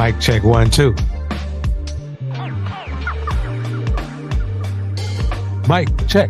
Mic check 1, 2. Mic check.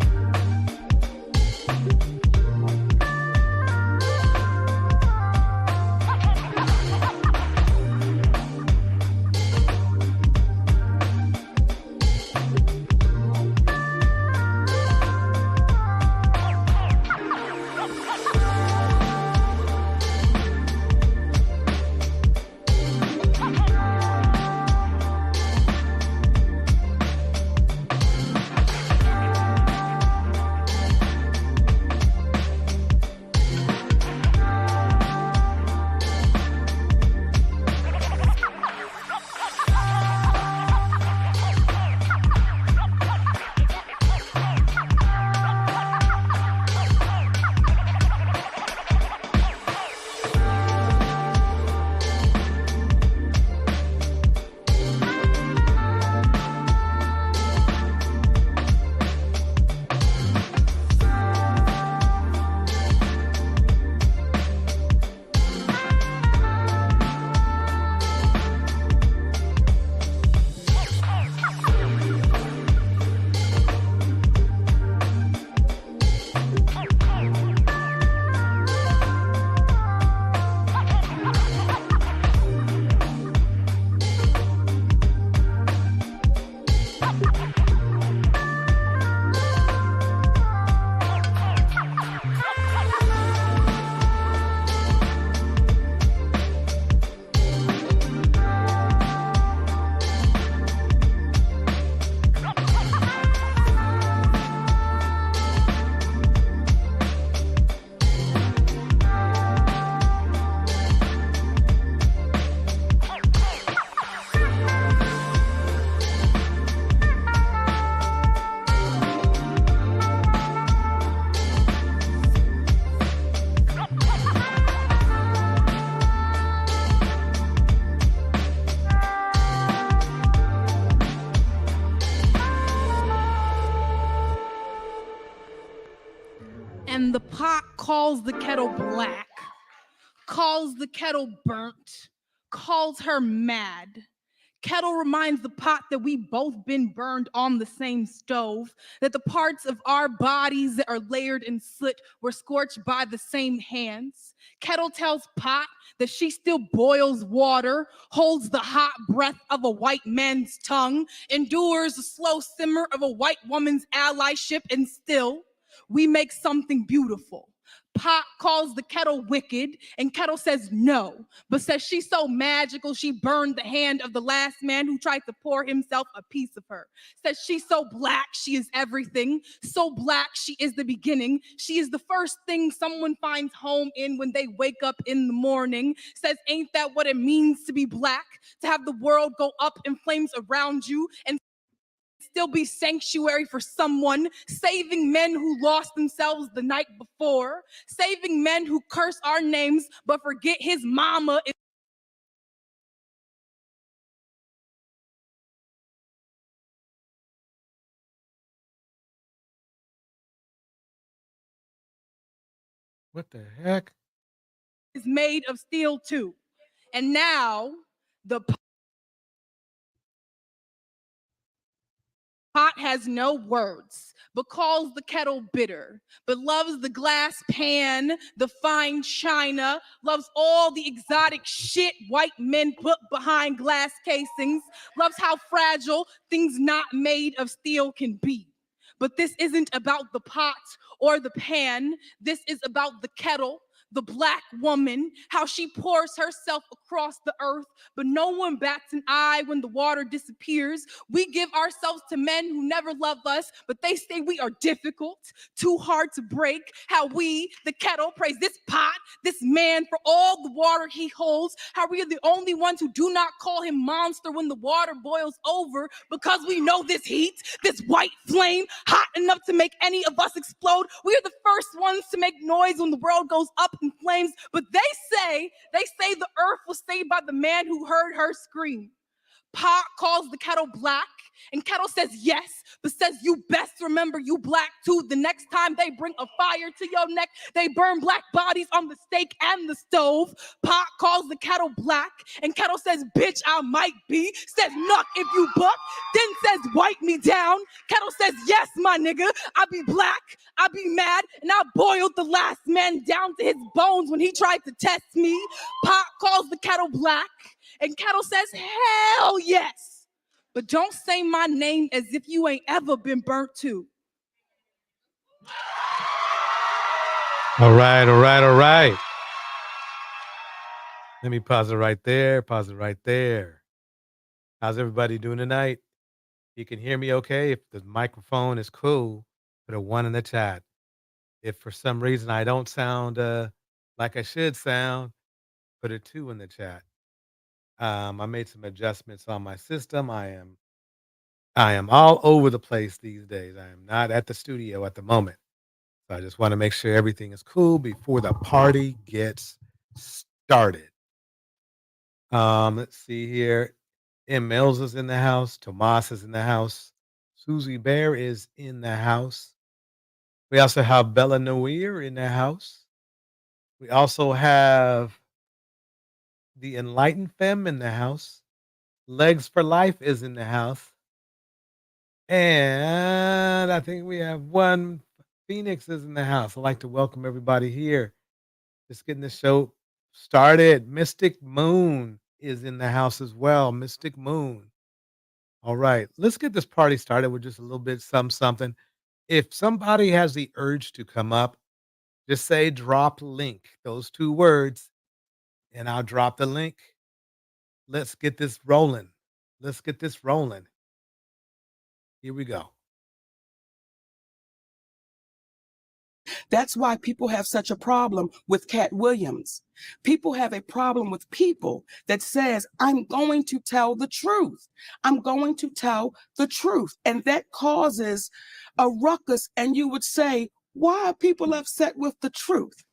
And the pot calls the kettle black, calls the kettle burnt, calls her mad. Kettle reminds the pot that we both been burned on the same stove, that the parts of our bodies that are layered in soot were scorched by the same hands. Kettle tells pot that she still boils water, holds the hot breath of a white man's tongue, endures the slow simmer of a white woman's allyship, and still, we make something beautiful. Pot calls the kettle wicked, and kettle says no, but says she's so magical she burned the hand of the last man who tried to pour himself a piece of her. Says she's so black she is everything, so black she is the beginning. She is the first thing someone finds home in when they wake up in the morning. Says ain't that what it means to be black? To have the world go up in flames around you and still be sanctuary for someone, saving men who lost themselves the night before, saving men who curse our names but forget his mama is What the heck? made of steel too. And now the pot has no words, but calls the kettle bitter, but loves the glass pan, the fine china, loves all the exotic shit white men put behind glass casings, loves how fragile things not made of steel can be. But this isn't about the pot or the pan. This is about the kettle, the black woman, how she pours herself across the earth, but no one bats an eye when the water disappears. We give ourselves to men who never love us, but they say we are difficult, too hard to break. How we, the kettle, praise this pot, this man for all the water he holds. How we are the only ones who do not call him monster when the water boils over, because we know this heat, this white flame, hot enough to make any of us explode. We are the first ones to make noise when the world goes up in flames, but they say the earth was saved by the man who heard her scream. Pot calls the kettle black, and kettle says yes, but says you best remember you black too. The next time they bring a fire to your neck, they burn black bodies on the stake and the stove. Pot calls the kettle black, and kettle says, bitch, I might be. Says, nuck if you buck. Then says, wipe me down. Kettle says, yes, my nigga, I be black, I be mad, and I boiled the last man down to his bones when he tried to test me. Pot calls the kettle black, and kettle says, hell yes. But don't say my name as if you ain't ever been burnt too. All right, all right, all right. Let me pause it right there. Pause it right there. How's everybody doing tonight? You can hear me okay? If the microphone is cool, put a 1 in the chat. If for some reason I don't sound like I should sound, put a 2 in the chat. I made some adjustments on my system. I am all over the place these days. I am not at the studio at the moment. So I just want to make sure everything is cool before the party gets started. Let's see here. M. Mills is in the house. Tomas is in the house. Susie Bear is in the house. We also have Bella Noir in the house. We also have the Enlightened Femme in the house. Legs for Life is in the house. And I think we have one Phoenix is in the house. I'd like to welcome everybody here. Just getting the show started. Mystic Moon is in the house as well. Mystic Moon. All right, let's get this party started with just a little bit something. If somebody has the urge to come up, just say drop link, those 2 words, and I'll drop the link. Let's get this rolling. Let's get this rolling. Here we go. That's why people have such a problem with Cat Williams. People have a problem with people that says, I'm going to tell the truth. I'm going to tell the truth. And that causes a ruckus. And you would say, why are people upset with the truth?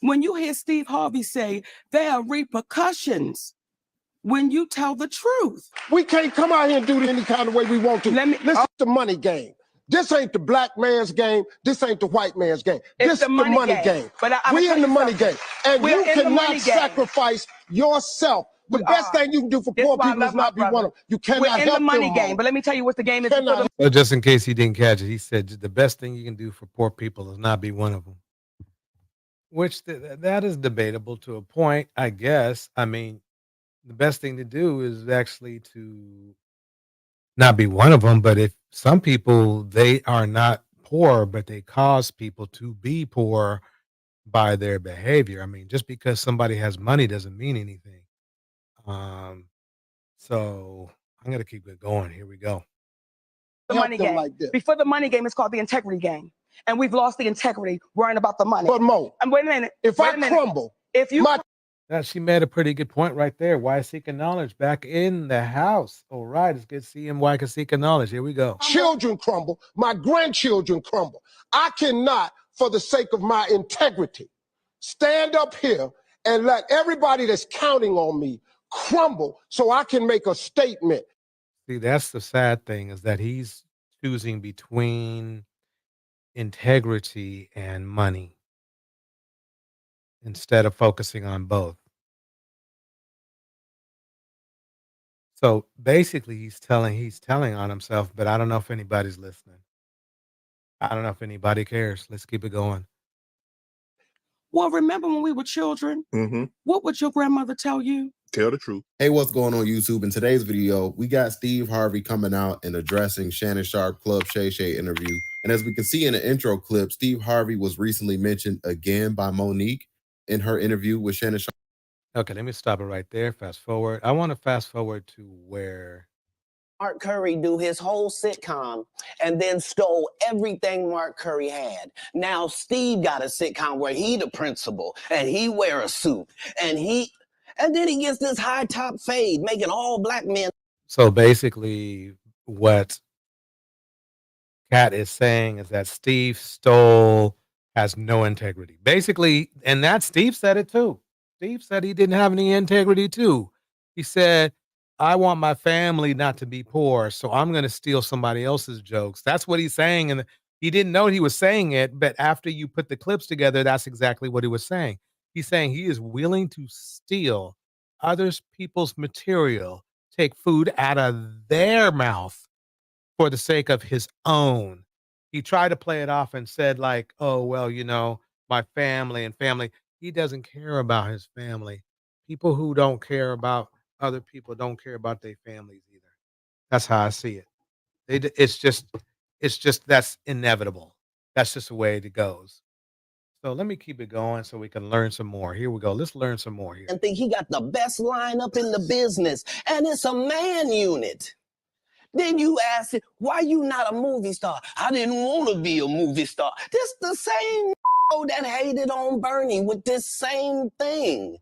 When you hear Steve Harvey say there are repercussions when you tell the truth. We can't come out here and do it any kind of way we want to. This is the money game. This ain't the black man's game. This ain't the white man's game. This is the money game. But we in the money game. And you cannot sacrifice yourself. The best thing you can do for poor people is not be one of them. You cannot help them. We're in the money game. But let me tell you what the game is. So just in case he didn't catch it, he said the best thing you can do for poor people is not be one of them. Which that is debatable to a point, I guess. I mean, the best thing to do is actually to not be one of them. But if some people, they are not poor, but they cause people to be poor by their behavior. I mean, just because somebody has money doesn't mean anything. So I'm going to keep it going. Here we go. The money game. Like before the money game, it's called the integrity game. And we've lost the integrity worrying about the money. But Mo, wait a minute. If I crumble, if you she made a pretty good point right there. Why seeking knowledge? Back in the house. All right, it's good seeing why seeking knowledge. Here we go. Children crumble. My grandchildren crumble. I cannot, for the sake of my integrity, stand up here and let everybody that's counting on me crumble so I can make a statement. See, that's the sad thing, is that he's choosing between integrity and money instead of focusing on both. So basically he's telling on himself, but I don't know if anybody's listening. I don't know if anybody cares. Let's keep it going. Well, remember when we were children? What would your grandmother tell you? Tell the truth. Hey, what's going on YouTube? In today's video, we got Steve Harvey coming out and addressing Shannon Sharp Club Shay Shay interview. And as we can see in the intro clip, Steve Harvey was recently mentioned again by Monique in her interview with Shannon Sharp. Okay, let me stop it right there. Fast forward. I want to fast forward to where Mark Curry do his whole sitcom and then stole everything Mark Curry had. Now Steve got a sitcom where he the principal and he wear a suit and then he gets this high top fade making all black men. So basically what Kat is saying is that Steve has no integrity. Basically, and that Steve said it too. Steve said he didn't have any integrity too. He said I want my family not to be poor, so I'm gonna steal somebody else's jokes. That's what he's saying, and he didn't know he was saying it, but after you put the clips together, that's exactly what he was saying. He's saying he is willing to steal others people's material, take food out of their mouth for the sake of his own. He tried to play it off and said like, "Oh, well, my family and family." He doesn't care about his family. People who don't care about other people don't care about their families either. That's how I see it. It's just that's inevitable. That's just the way it goes. So let me keep it going so we can learn some more. Here we go. Let's learn some more here. And think he got the best lineup in the business, and it's a man unit. Then you ask it, why you not a movie star? I didn't want to be a movie star. This the same that hated on Bernie with this same thing.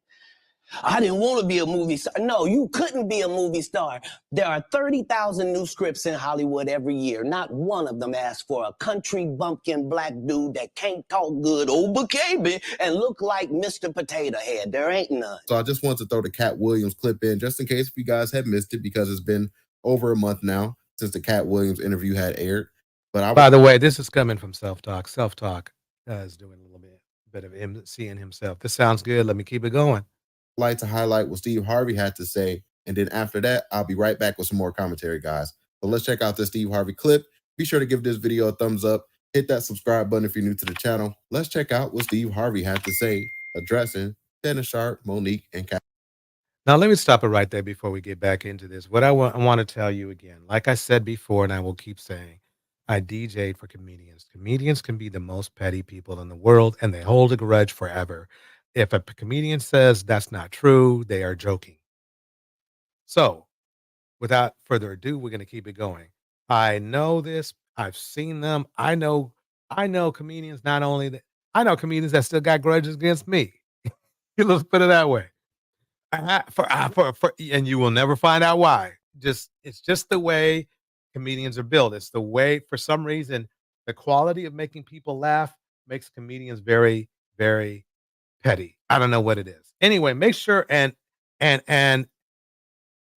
I didn't want to be a movie star. No, you couldn't be a movie star. There are 30,000 new scripts in Hollywood every year. Not one of them asks for a country bumpkin black dude that can't talk good over KB and look like Mr. Potato Head. There ain't none. So I just wanted to throw the Cat Williams clip in just in case if you guys had missed it because it's been over a month now since the Cat Williams interview had aired. But I By the way, this is coming from Self Talk. Self Talk is doing a little bit of him seeing himself. This sounds good. Let me keep it going. like to highlight what Steve Harvey had to say. And then after that, I'll be right back with some more commentary, guys. So let's check out this Steve Harvey clip. Be sure to give this video a thumbs up. Hit that subscribe button if you're new to the channel. Let's check out what Steve Harvey had to say addressing Shannon Sharp, Monique, and Kat. Now, let me stop it right there before we get back into this. What I want to tell you again, like I said before, and I will keep saying, I DJ'd for comedians. Comedians can be the most petty people in the world, and they hold a grudge forever. If a comedian says that's not true, they are joking. So, without further ado, we're going to keep it going. I know this. I've seen them. I know comedians. Not only that, I know comedians that still got grudges against me. Let's put it that way. And you will never find out why. It's just the way comedians are built. It's the way, for some reason, the quality of making people laugh makes comedians very, very petty. I don't know what it is. Anyway, make sure and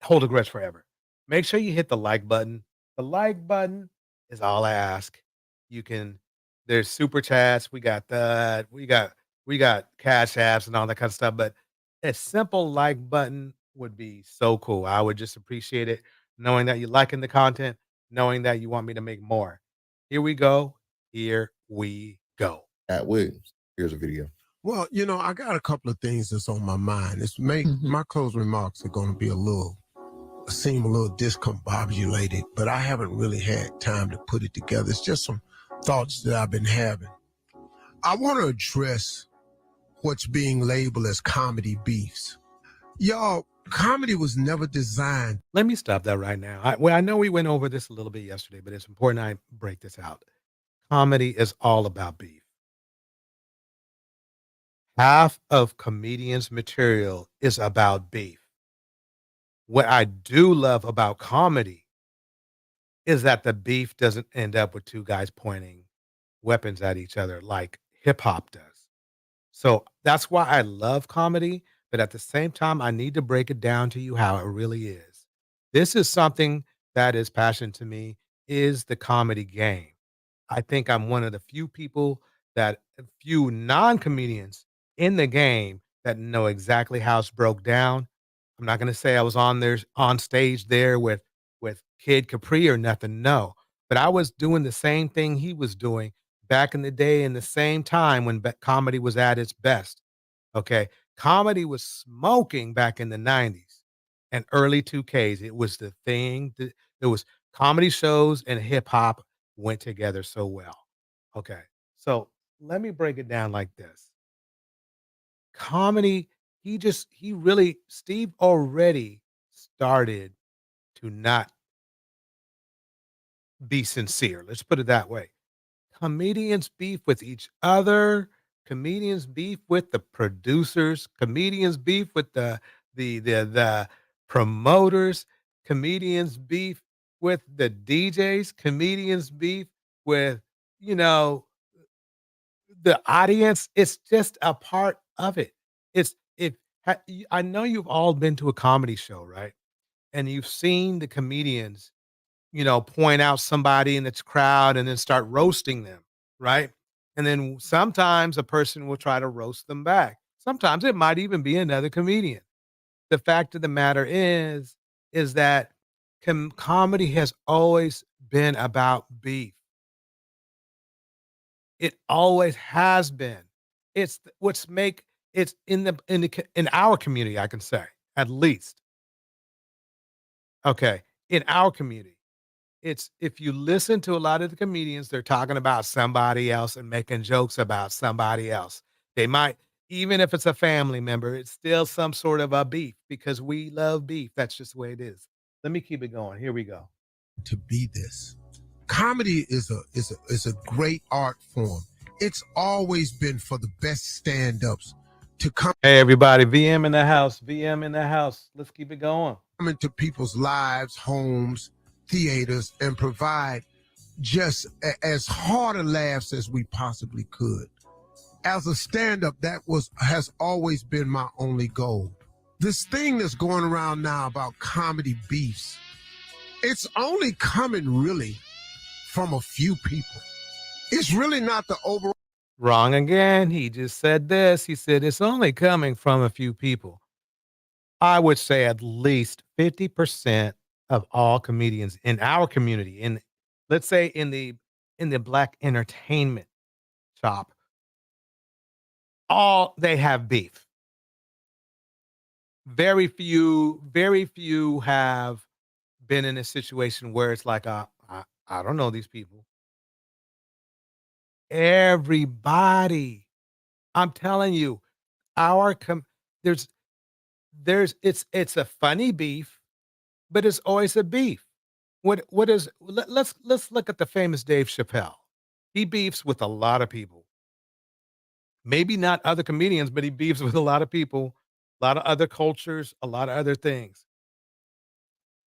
hold a grudge forever. Make sure you hit the like button. The like button is all I ask. You can there's super chats. We got that. We got cash apps and all that kind of stuff. But a simple like button would be so cool. I would just appreciate it knowing that you're liking the content, knowing that you want me to make more. Here we go. Here we go. Cat Williams. Here's a video. Well, I got a couple of things that's on my mind. My closing remarks are going to be seem a little discombobulated, but I haven't really had time to put it together. It's just some thoughts that I've been having. I want to address what's being labeled as comedy beefs. Y'all, comedy was never designed. Let me stop that right now. I know we went over this a little bit yesterday, but it's important I break this out. Comedy is all about beef. Half of comedians' material is about beef. What I do love about comedy is that the beef doesn't end up with two guys pointing weapons at each other like hip hop does. So that's why I love comedy, but at the same time, I need to break it down to you how it really is. This is something that is passion to me is the comedy game. I think I'm one of the few non-comedians in the game that know exactly how it's broke down. I'm not going to say I was on stage there with Kid Capri or nothing. No, but I was doing the same thing he was doing back in the day in the same time when comedy was at its best. Okay, comedy was smoking back in the '90s and early 2Ks. It was the thing. It was comedy shows and hip hop went together so well. Okay. So let me break it down like this. Comedy, Steve already started to not be sincere. Let's put it that way. Comedians beef with each other. Comedians beef with the producers. Comedians beef with the promoters. Comedians beef with the DJs. Comedians beef with you know the audience. It's just a part of it. It's it. I know you've all been to a comedy show, right? and you've seen the comedians, point out somebody in the crowd and then start roasting them, right? And then sometimes a person will try to roast them back. Sometimes it might even be another comedian. The fact of the matter is that comedy has always been about beef. It always has been. It's what's make it's in our community, I can say, at least. Okay. In our community. It's if you listen to a lot of the comedians, they're talking about somebody else and making jokes about somebody else. They might even if it's a family member, it's still some sort of a beef because we love beef. That's just the way it is. Let me keep it going. Here we go. To be this. Comedy is a great art form. It's always been for the best stand-ups to come Hey everybody, VM in the house. VM in the house. Let's keep it going. into people's lives, homes, theaters, and provide just as hard a laughs as we possibly could. As a stand-up, has always been my only goal. This thing that's going around now about comedy beefs, it's only coming really from a few people. It's really not the overall. Wrong again. He just said this. He said it's only coming from a few people. I would say at least 50% of all comedians in our community, in let's say in the black entertainment shop, all they have beef. Very few have been in a situation where it's like, I don't know these people. Everybody, I'm telling you, our there's it's a funny beef, but it's always a beef. What is let's look at the famous Dave Chappelle. He beefs with a lot of people. Maybe not other comedians, but he beefs with a lot of people, a lot of other cultures, a lot of other things.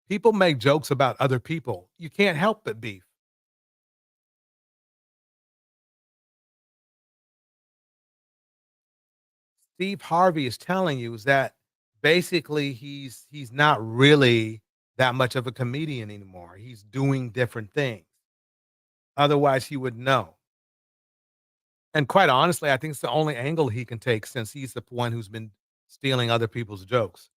People make jokes about other people. You can't help but beef. Steve Harvey is telling you is that basically he's not really that much of a comedian anymore. He's doing different things. Otherwise, he would know. And quite honestly, I think it's the only angle he can take since he's the one who's been stealing other people's jokes.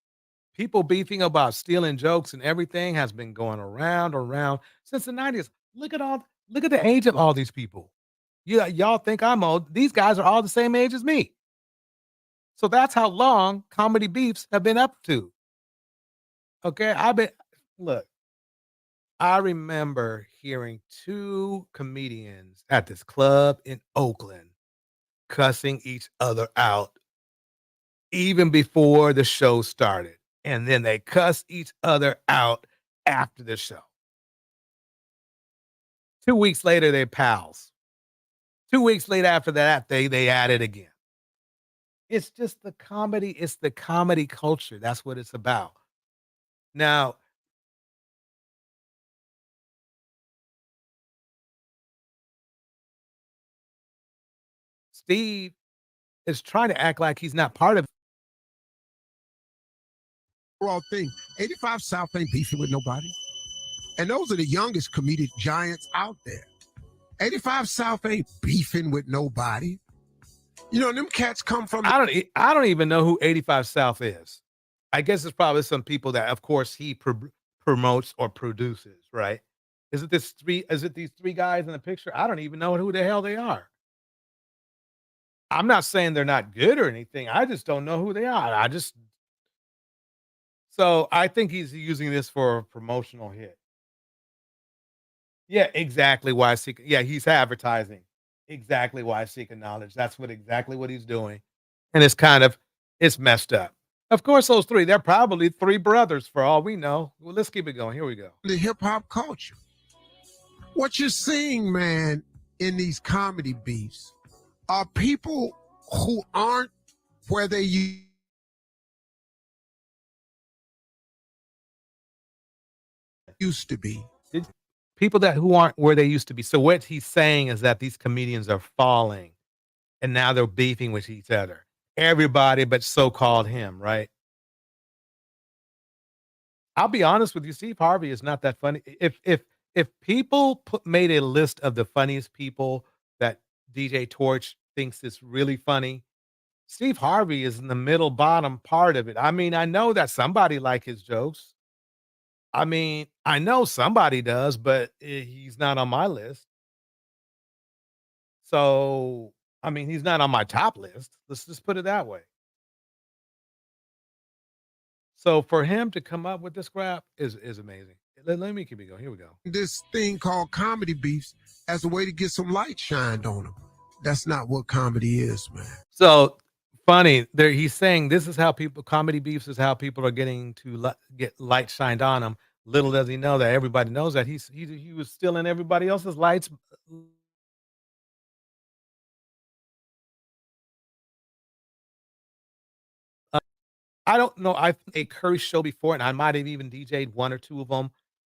People beefing about stealing jokes and everything has been going around since the 90s. Look at the age of all these people. Yeah, y'all think I'm old. These guys are all the same age as me. So that's how long comedy beefs have been up to. Okay. Look, I remember hearing two comedians at this club in Oakland cussing each other out even before the show started. And then they cuss each other out after the show. 2 weeks later, they're pals. 2 weeks later after that, they at it again. It's just it's the comedy culture. That's what it's about. Now, Steve is trying to act like he's not part of. Overall thing. 85 South ain't beefing with nobody. And those are the youngest comedic giants out there. 85 South ain't beefing with nobody. You know, them cats come from. I don't even know who 85 South is. I guess it's probably some people that, of course, he promotes or produces, right? Is it these three guys in the picture? I don't even know who the hell they are. I'm not saying they're not good or anything. I just don't know who they are. So I think he's using this for a promotional hit. Yeah, exactly why seek. Yeah, he's advertising. Exactly why seeking knowledge. That's exactly what he's doing. And it's messed up. Of course, those three, they're probably three brothers for all we know. Well, let's keep it going. Here we go. The hip hop culture. What you're seeing, man, in these comedy beefs are people who aren't where they used to be. People who aren't where they used to be. So what he's saying is that these comedians are falling and now they're beefing with each other. Everybody but so-called him, right? I'll be honest with you, Steve Harvey is not that funny. If people made a list of the funniest people that DJ Torch thinks is really funny, Steve Harvey is in the middle bottom part of it. I mean, I know that somebody like his jokes. I mean, I know somebody does, but he's not on my list. So, I mean, he's not on my top list. Let's just put it that way. So for him to come up with this crap is amazing. Let me keep it going. Here we go. This thing called comedy beefs as a way to get some light shined on them. That's not what comedy is, man. So funny. There, he's saying this is how people comedy beefs is how people are getting to get light shined on them. Little does he know that everybody knows that he was stealing everybody else's lights. I don't know. I've a Curry show before, and I might have even DJ'd one or two of them.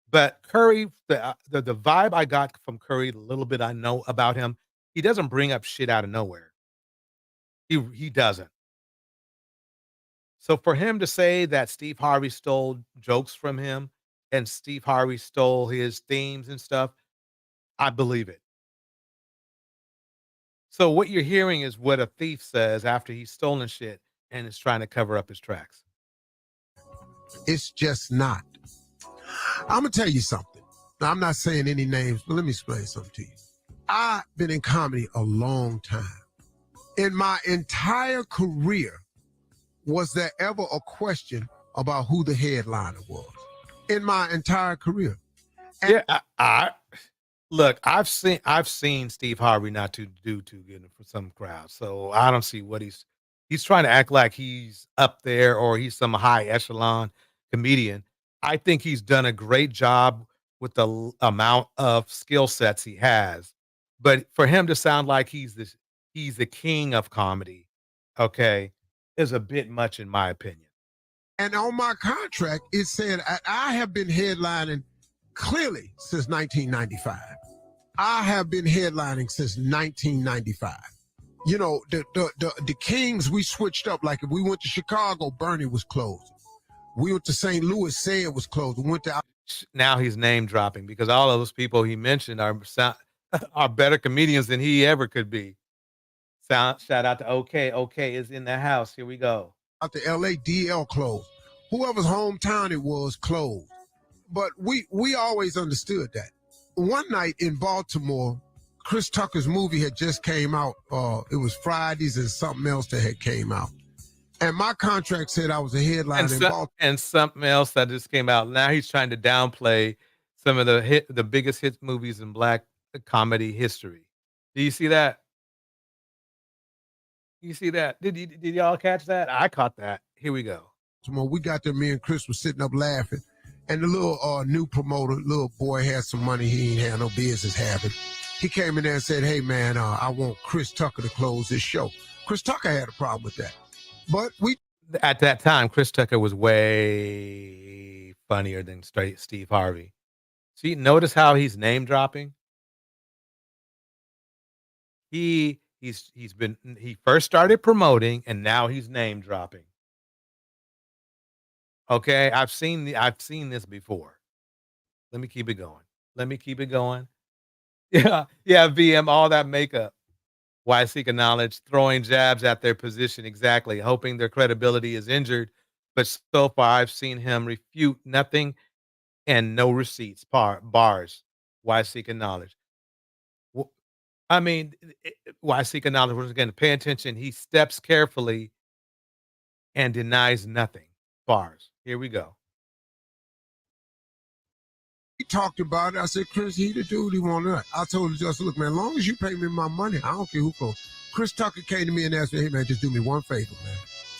But Curry, the vibe I got from Curry, the little bit I know about him, he doesn't bring up shit out of nowhere. He doesn't. So for him to say that Steve Harvey stole jokes from him and Steve Harvey stole his themes and stuff, I believe it. So what you're hearing is what a thief says after he's stolen shit and is trying to cover up his tracks. It's just not. I'm gonna tell you something. Now, I'm not saying any names, but let me explain something to you. I've been in comedy a long time. In my entire career, was there ever a question about who the headliner was? In my entire career. And Yeah, I look, I've seen Steve Harvey not to do too good for some crowds. So I don't see what he's trying to act like he's up there or he's some high echelon comedian. I think he's done a great job with the amount of skill sets he has. But for him to sound like he's the king of comedy, okay, is a bit much in my opinion. And on my contract, it said I have been headlining clearly since 1995. I have been headlining since 1995. You know, the Kings, we switched up. Like if we went to Chicago, Bernie was closed. We went to St. Louis, Said was closed. We went to Now he's name dropping because all of those people he mentioned are better comedians than he ever could be. Shout out to OK. OK is in the house. Here we go. out to LA, DL closed. Whoever's hometown it was closed. But we always understood that. One night in Baltimore, Chris Tucker's movie had just came out. It was Fridays and something else that had came out. And my contract said I was a headliner in Baltimore. And something else that just came out. Now he's trying to downplay some of the biggest hit movies in black comedy history. Do you see that? You see that? Did y'all catch that? I caught that. Here we go. We got there, me and Chris was sitting up laughing. And the little new promoter, little boy had some money he ain't had no business having. He came in there and said, hey man, I want Chris Tucker to close this show. Chris Tucker had a problem with that. But at that time, Chris Tucker was way funnier than straight Steve Harvey. See, notice how he's name dropping. He first started promoting and now he's name dropping. Okay, I've seen this before. Let me keep it going. Let me keep it going. Yeah, yeah, VM, all that makeup. Why seek a knowledge, throwing jabs at their position exactly, hoping their credibility is injured. But so far, I've seen him refute nothing and no receipts. Bars. Why seek a knowledge? I mean, why seek a knowledge? Once again, pay attention. He steps carefully and denies nothing. Bars. Here we go. we talked about it. I said, Chris, he the dude he wanted that. I told him, just look, man, as long as you pay me my money, I don't care who goes. Chris Tucker came to me and asked me, hey man, just do me one favor, man.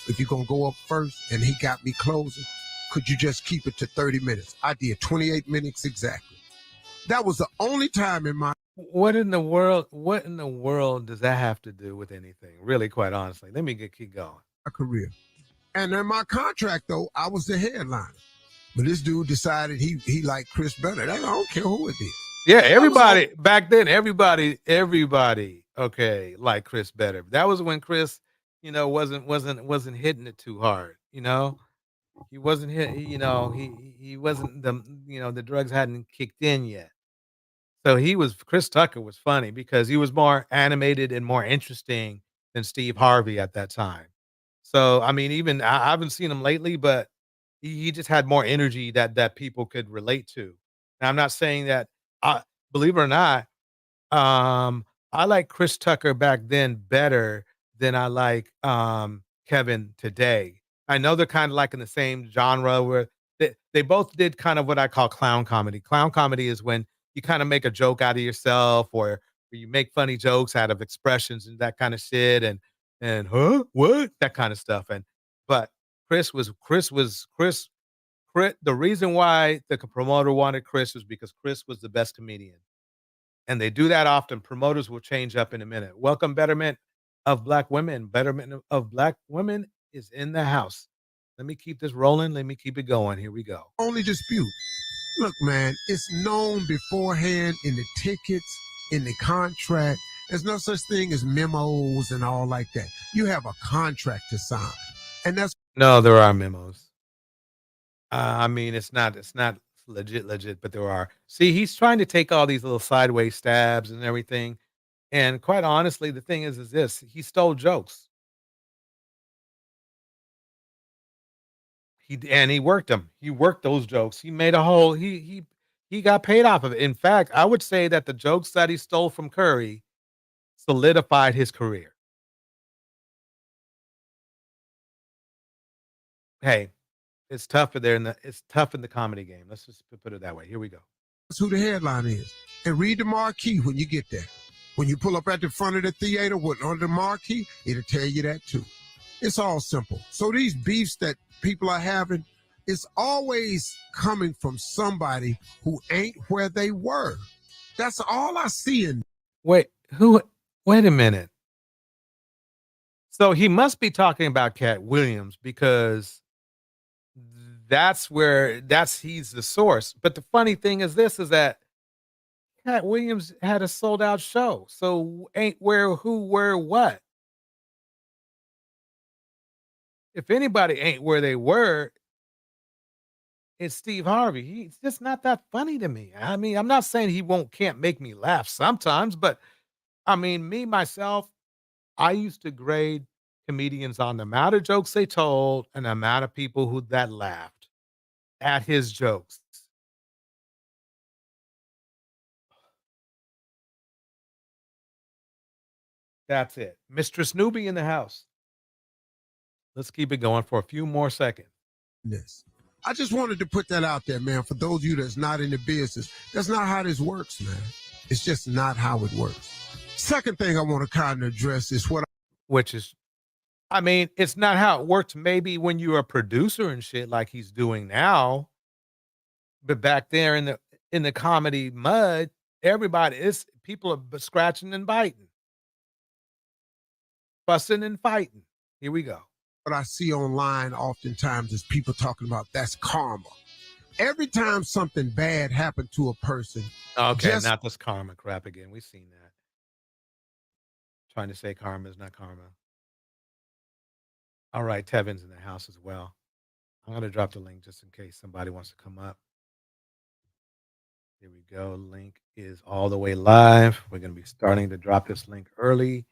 If you're gonna go up first and he got me closing, could you just keep it to 30 minutes? I did 28 minutes exactly. That was the only time in my What in the world does that have to do with anything? Really, quite honestly. Let me keep going. career. And in my contract, though, I was the headliner. But this dude decided he liked Chris better. I don't care who it is. Yeah, everybody back then, everybody, okay, like Chris better. That was when Chris, wasn't hitting it too hard, He wasn't hit, he wasn't the drugs hadn't kicked in yet. So Chris Tucker was funny because he was more animated and more interesting than Steve Harvey at that time. So, I mean, even I haven't seen him lately, but he just had more energy that people could relate to. Now, I'm not saying that believe it or not, I like Chris Tucker back then better than I like, Kevin today. I know they're kinda like in the same genre where they both did kind of what I call clown comedy. Clown comedy is when you kinda make a joke out of yourself or you make funny jokes out of expressions and that kinda shit and, "Huh? What?" That kinda stuff, but Chris the reason why the promoter wanted Chris was because Chris was the best comedian. And they do that often. Promoters will change up in a minute. Welcome, betterment of black women. Betterment of black women is in the house. Let me keep this rolling. Let me keep it going. Here we go. Only dispute. Look, man, it's known beforehand in the tickets, in the contract. There's no such thing as memos and all like that. You have a contract to sign. And that's No, there are memos. I mean, it's not legit, but there are. See, he's trying to take all these little sideways stabs and everything. And quite honestly, the thing is this: he stole jokes. He worked them. He worked those jokes. He made a whole he got paid off of it. In fact, I would say that the jokes that he stole from Curry solidified his career. Hey, it's tough in the comedy game. Let's just put it that way. Here we go. who the headline is. And read the marquee when you get there. When you pull up at the front of the theater with on the marquee, it'll tell you that too. It's all simple. So these beefs that people are having, it's always coming from somebody who ain't where they were. That's all I see in Wait, who wait a minute. So he must be talking about Cat Williams because he's the source. But the funny thing is this is that Cat Williams had a sold out show. So ain't where who where what. If anybody ain't where they were, it's Steve Harvey. He's just not that funny to me. I mean, I'm not saying he won't can't make me laugh sometimes, but I mean, me myself, I used to grade comedians on the amount of jokes they told and the amount of people who that laughed at his jokes. That's it. Mistress Newbie in the house. Let's keep it going for a few more seconds. this. I just wanted to put that out there, man, for those of you that's not in the business. That's not how this works, man. It's just not how it works. Second thing I want to kind of address is what Which is, I mean, it's not how it works maybe when you're a producer and shit like he's doing now. But back there in the comedy mud, everybody is people are scratching and biting, fussing and fighting. Here we go. I see online oftentimes is people talking about that's karma. Every time something bad happened to a person, Okay, just not this karma crap again. We've seen that. Trying to say karma is not karma. All right, Tevin's in the house as well. I'm gonna drop the link just in case somebody wants to come up. Here we go. Link is all the way live. We're gonna be starting to drop this link early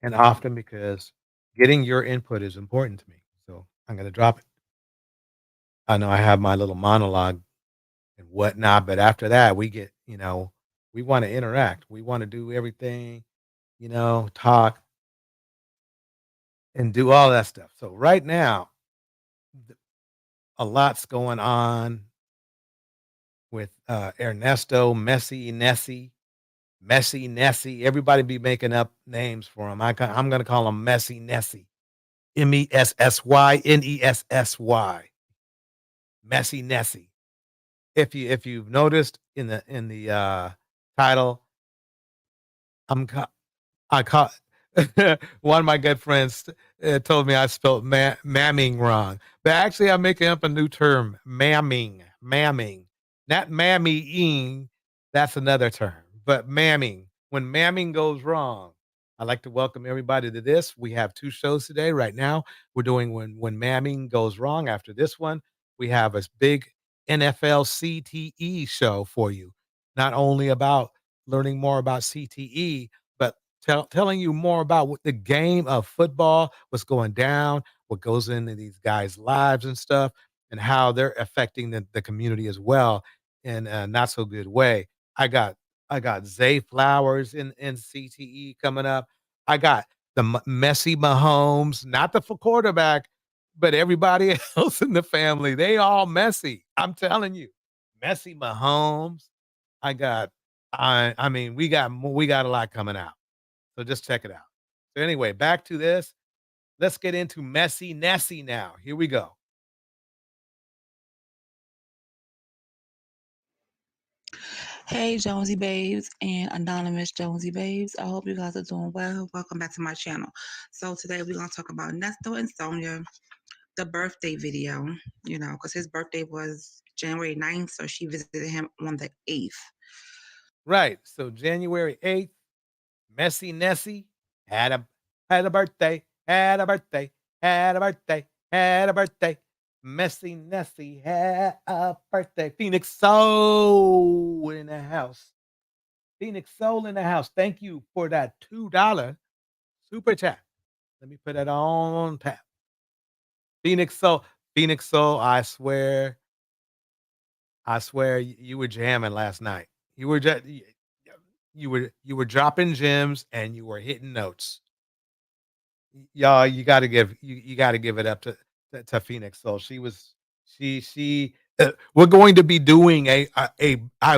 and often because getting your input is important to me. So I'm gonna drop it. I know I have my little monologue and whatnot, but after that, we want to interact. We want to do everything, talk and do all that stuff. So right now, th- a lot's going on with Ernesto, Messy Nessie. Everybody be making up names for him. I'm going to call him Messy Nessie, Messy, Messy Nessie. If you've noticed in the title, I'm I caught one of my good friends told me I spelled mamming wrong, but actually I'm making up a new term, mamming, not mammying. That's another term, but mamming. When mamming goes wrong, I'd like to welcome everybody to this. We have 2 shows today. Right now, we're doing When Mamming Goes Wrong. After this one, we have a big NFL CTE show for you. Not only about learning more about CTE, but telling you more about what the game of football, what's going down, what goes into these guys' lives and stuff, and how they're affecting the community as well in a not so good way. I got I got Zay Flowers in CTE coming up. I got the messy Mahomes, not the quarterback, but everybody else in the family. They all messy. I'm telling you, messy Mahomes. I got, I mean, we got a lot coming out. So just check it out. So anyway, back to this. Let's get into messy Nessie now. Here we go. Hey, Jonesy Babes and Anonymous Jonesy Babes. I hope you guys are doing well. Welcome back to my channel. So today we're going to talk about Nesto and Sonia, the birthday video, because his birthday was January 9th, so she visited him on the 8th. Right. So January 8th, Messy Nessie had a birthday, had a birthday, had a birthday, had a birthday. Messy Nessie had a birthday. Phoenix Soul in the house. Phoenix Soul in the house. Thank you for that $2 super chat. Let me put that on tap. Phoenix Soul. Phoenix Soul, I swear you were jamming last night. You were just you were dropping gems and you were hitting notes. Y'all, you gotta give it up to Phoenix Soul. We're going to be doing a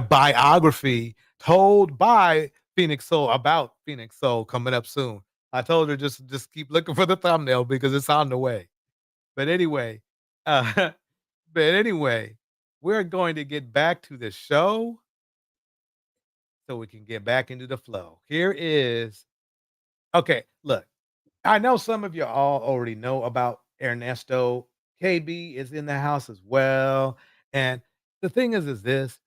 biography told by Phoenix Soul about Phoenix Soul coming up soon. I told her just keep looking for the thumbnail because it's on the way. But anyway, uh, but anyway, we're going to get back to the show so we can get back into the flow. Here is okay. Look, I know some of you all already know about Ernesto. KB is in the house as well. And the thing is this,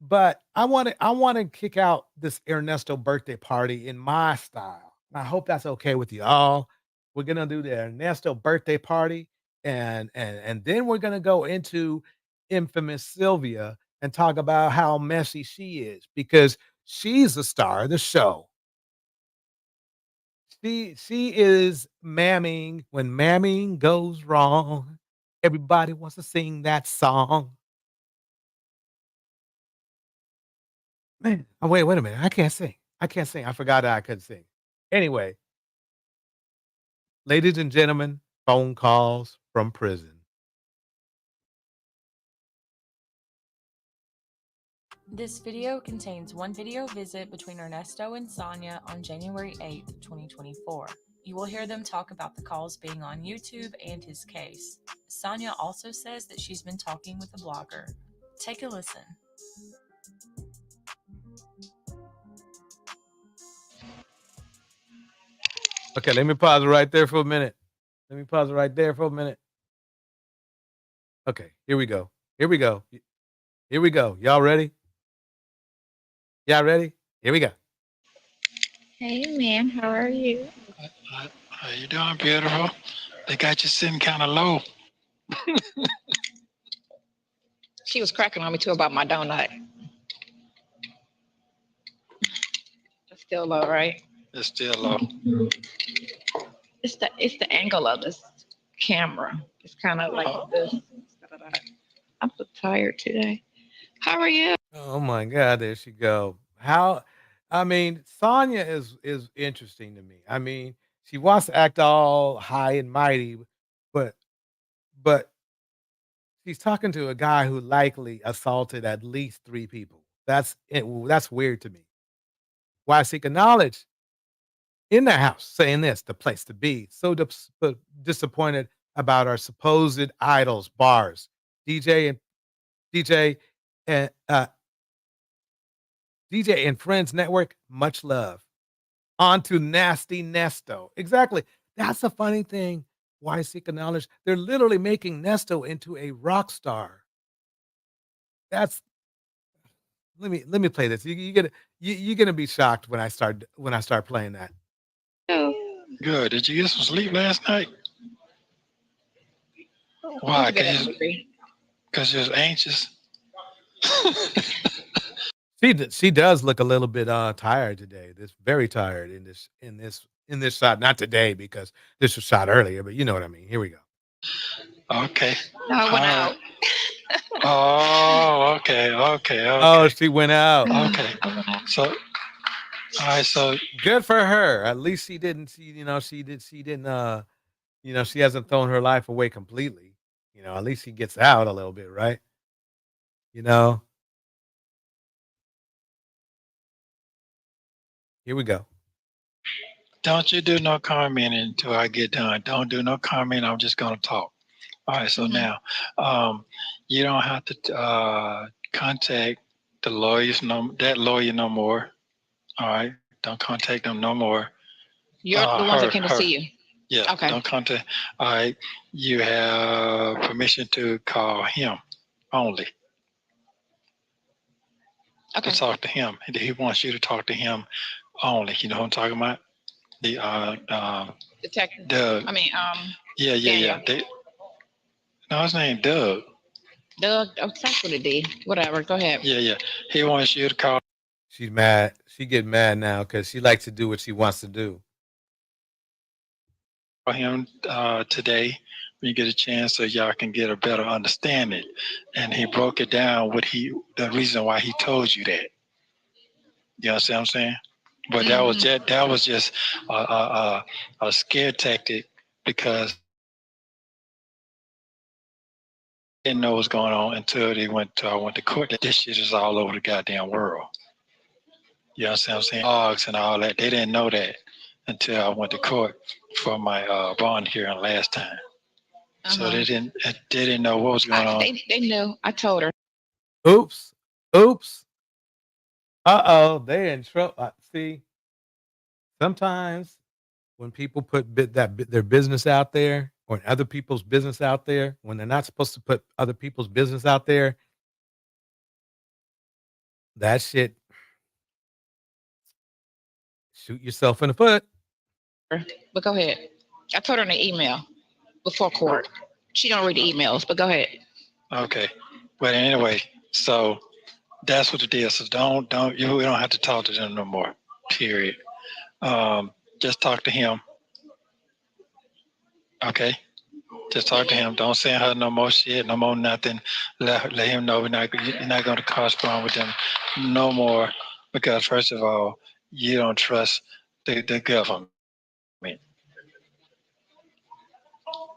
but I want to kick out this Ernesto birthday party in my style. And I hope that's okay with you all. We're gonna do the Ernesto birthday party, and then we're gonna go into infamous Sylvia and talk about how messy she is because she's the star of the show. She is mamming when mamming goes wrong. Everybody wants to sing that song. Man, oh, wait a minute. I can't sing. I can't sing. I forgot that I couldn't sing. Anyway, ladies and gentlemen, phone calls from prison. This video contains one video visit between Ernesto and Sonia on January 8th, 2024. You will hear them talk about the calls being on YouTube and his case. Sonia also says that she's been talking with a blogger. Take a listen. Okay, let me pause it right there for a minute. Let me pause it right there for a minute. Okay, here we go. Here we go. Here we go. Y'all ready? Y'all ready? Here we go. Hey, ma'am, how are you? How you doing, beautiful? They got you sitting kind of low. She was cracking on me too about my donut. It's still low, right? It's still low. It's the angle of this camera. It's kind of like this. I'm so tired today. How are you? Oh my God, there she go. How I mean, Sonya is interesting to me. I mean, she wants to act all high and mighty, but but she's talking to a guy who likely assaulted at least 3 people. That's weird to me. Why seek a knowledge in the house saying this, the place to be. So disappointed about our supposed idols, bars, DJ and DJ and DJ and Friends Network, much love. On to Nasty Nesto. Exactly. That's a funny thing. Why seek a knowledge? They're literally making Nesto into a rock star. That's let me play this. You're gonna be shocked when I start playing that. Oh, Good. Did you get some sleep last night? Why? supposed to get at 3. Because you're anxious. She does look a little bit tired today. This very tired in this shot. Not today because this was shot earlier, but you know what I mean. Here we go. Okay. No, I went out. Oh, okay, okay, Oh, okay, she went out. okay. I went out. So, all right, so Good for her. At least she didn't see, she didn't she hasn't thrown her life away completely. At least she gets out a little bit, right? You know. Here we go. don't you do no comment until I get done. Don't do no comment. I'm just gonna talk. All right. So now, you don't have to contact the that lawyer no more. All right. Don't contact them no more. You're the ones that came to her. see you. Yeah. Okay. Don't contact. All right. You have permission to call him only. Okay. To talk to him. He wants you to talk to him only. You know what I'm talking about? The Detective. Doug. I mean, Yeah. No, his name Doug. Doug. Oh, that's what it did. Whatever. Go ahead. Yeah. He wants you to call She's mad. She getting mad now because she likes to do what she wants to do. him today when you get a chance so y'all can get a better understanding. And he broke it down the reason why he told you that. You understand what I'm saying? But that was just a scare tactic because they didn't know what's going on until I went to court. This shit is all over the goddamn world. You understand what I'm saying? Dogs and all that. They didn't know that until I went to court for my bond hearing last time. So they didn't know what was going on. They knew. I told her. Oops. They in trouble. See, sometimes when people put their business out there or other people's business out there, when they're not supposed to put other people's business out there, that shit, shoot yourself in the foot. But go ahead. I told her in the email before court. She don't read the emails, but go ahead. Okay. But anyway, so that's what it is. So we don't have to talk to them no more. Period. Just talk to him. Okay. Just talk to him. Don't send her no more shit, no more nothing. Let him know you're not going to correspond with them no more because first of all, you don't trust the government.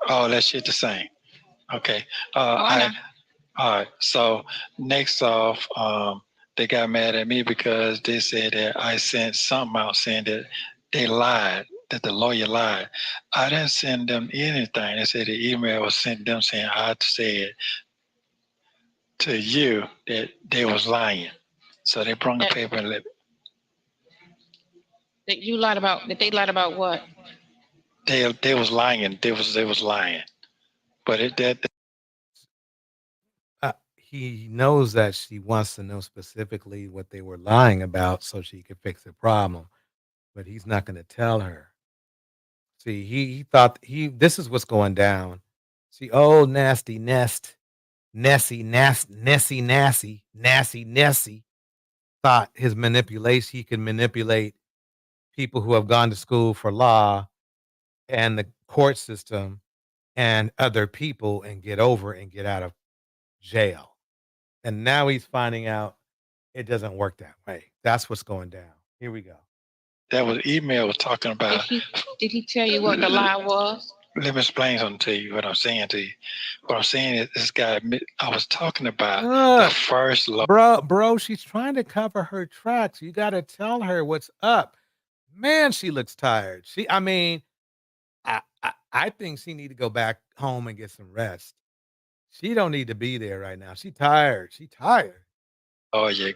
All that shit the same. Okay. All right. So next off, they got mad at me because they said that I sent something out saying that they lied, that the lawyer lied. I didn't send them anything. They said the email was sent them saying I said to you that they was lying. So they brought the paper and let. That you lied about. That they lied about what? They was lying. They was lying. But He knows that she wants to know specifically what they were lying about so she could fix the problem, but he's not going to tell her. See, he thought this is what's going down. See, old nasty Nessie thought he can manipulate people who have gone to school for law and the court system and other people and get out of jail. And now he's finding out it doesn't work that way. That's what's going down. Here we go. that was email was talking about. Did he tell you what the lie was? Let me explain something to you. What I'm saying to you. What I'm saying is this guy. I was talking about the first law. Bro, she's trying to cover her tracks. You got to tell her what's up. Man, she looks tired. I think she need to go back home and get some rest. She don't need to be there right now. She tired. Oh yeah,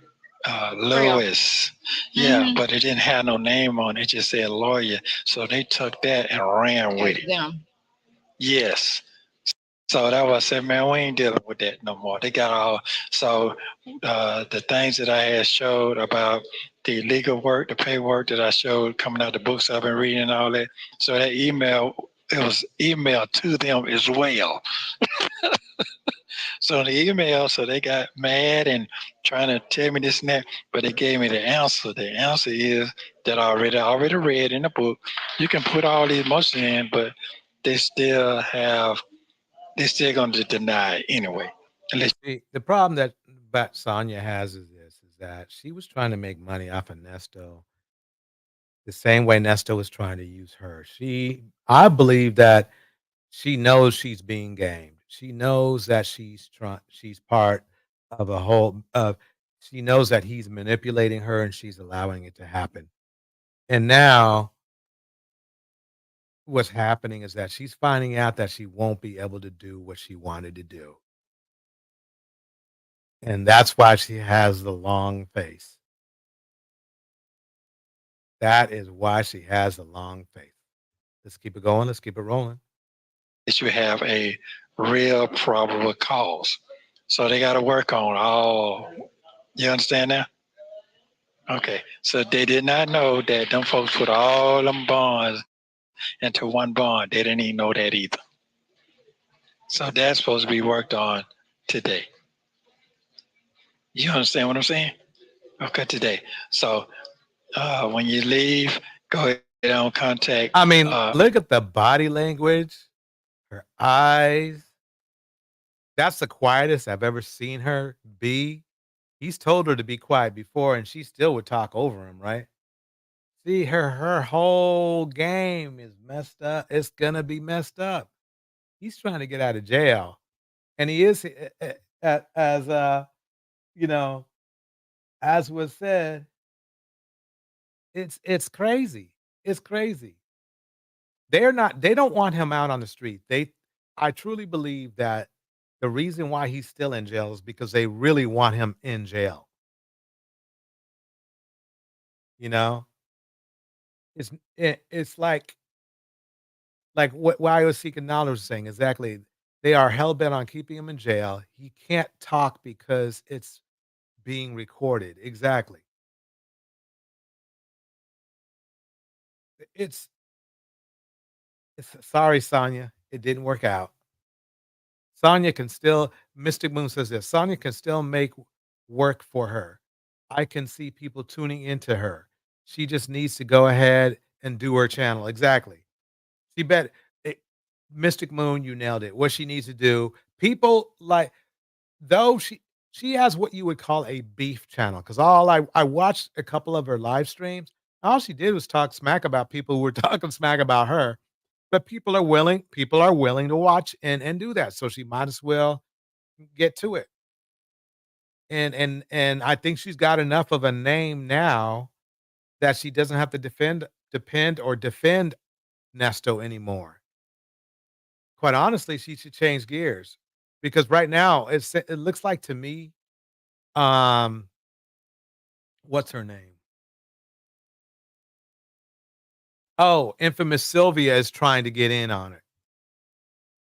Lewis. Yeah, but it didn't have no name on it. It just said lawyer. So they took that and ran with it. Them. Yes. So that was said, man, we ain't dealing with that no more. They got all so the things that I had showed about the legal work, the paperwork that I showed coming out the books I've been reading and all that. So that email, it was emailed to them as well. So the email, so they got mad and trying to tell me this and that, but they gave me the answer. The answer is that I already read in the book. You can put all these emotions in, but they still have they're still going to deny it anyway. Unless See, the problem that Sonya has is this: is that she was trying to make money off of Nesto the same way Nesto was trying to use her. I believe that she knows she's being gamed. She knows that she's part of a whole of she knows that he's manipulating her and she's allowing it to happen. And now what's happening is that she's finding out that she won't be able to do what she wanted to do. And that's why she has the long face. That is why she has the long face. Let's keep it going. Let's keep it rolling. you have a real probable cause. So they got to work on all. You understand now? Okay. So they did not know that them folks put all them bonds into one bond. They didn't even know that either. So that's supposed to be worked on today. You understand what I'm saying? Okay, today. So when you leave, go ahead and contact. I mean, look at the body language, her eyes. That's the quietest I've ever seen her be. He's told her to be quiet before, and she still would talk over him, right? See, her whole game is messed up. It's gonna be messed up. He's trying to get out of jail, and he is, as you know, as was said. It's crazy. It's crazy. They don't want him out on the street. I truly believe that the reason why he's still in jail is because they really want him in jail. You know? It's like what why was seeking knowledge saying exactly. They are hell bent on keeping him in jail. He can't talk because it's being recorded. Exactly. It's it's sorry, Sonya. It didn't work out. Sonya can still Mystic Moon says this, Sonya can still make work for her. I can see people tuning into her. She just needs to go ahead and do her channel. Exactly. She bet it, Mystic Moon, you nailed it. What she needs to do, people like though she has what you would call a beef channel. Cause I watched a couple of her live streams. All she did was talk smack about people who were talking smack about her. But people are willing to watch and do that. So she might as well get to it. And I think she's got enough of a name now that she doesn't have to defend Nesto anymore. Quite honestly, she should change gears because right now it looks like to me, um, what's her name? Oh, infamous Sylvia is trying to get in on it.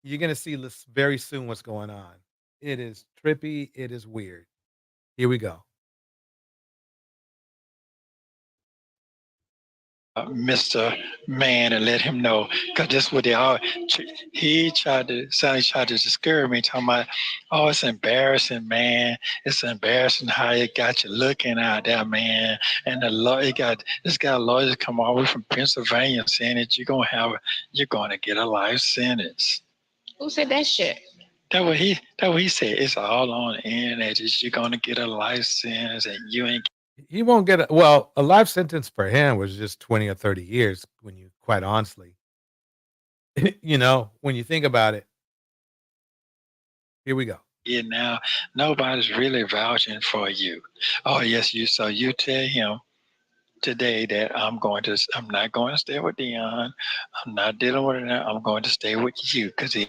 You're gonna see this very soon what's going on. It is trippy. It is weird. Here we go. Mr. Man and let him know because this what they all he tried to discourage me talking about it's embarrassing, man, it's embarrassing how it got you looking out there, man, and the law it got this guy lawyers come all the way from Pennsylvania saying that you're gonna get a life sentence. Who said that shit? That what he said. It's all on the internet. Just you're gonna get a life sentence and you ain't. He won't get a life sentence for him was just 20 or 30 years when you quite honestly. When you think about it. Here we go. Yeah, now nobody's really vouching for you. Oh yes, you tell him today that I'm not going to stay with Dion. I'm not dealing with it. I'm going to stay with you because he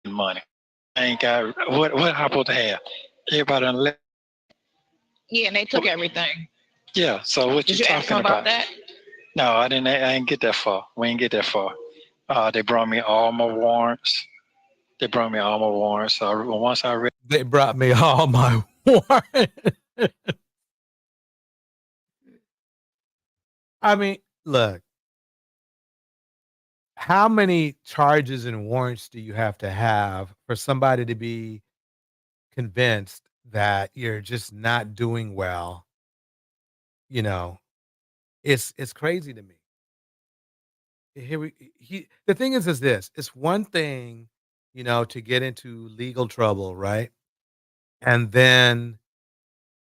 money. I ain't got what I'm supposed to have. Everybody left. Yeah, and they took everything. Yeah. So what Did you you ask talking him about that? No, I didn't get that far. We ain't get that far. They brought me all my warrants. They brought me all my warrants. So once I read, They brought me all my warrants. I mean, look, how many charges and warrants do you have to have for somebody to be convinced that you're just not doing well? You know, it's crazy to me. Here we the thing is this, it's one thing, to get into legal trouble, right? And then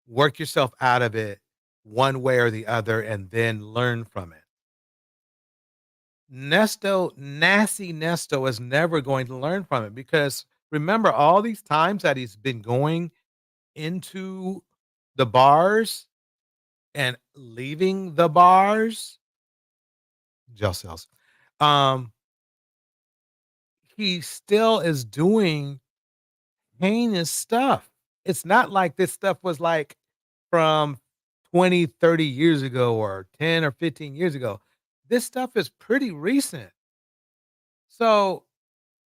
work yourself out of it one way or the other and then learn from it. Nasty Nesto is never going to learn from it because remember all these times that he's been going into the bars and leaving the bars, jail cells. Um, he still is doing heinous stuff. It's not like this stuff was like from 20, 30 years ago or 10 or 15 years ago. This stuff is pretty recent. So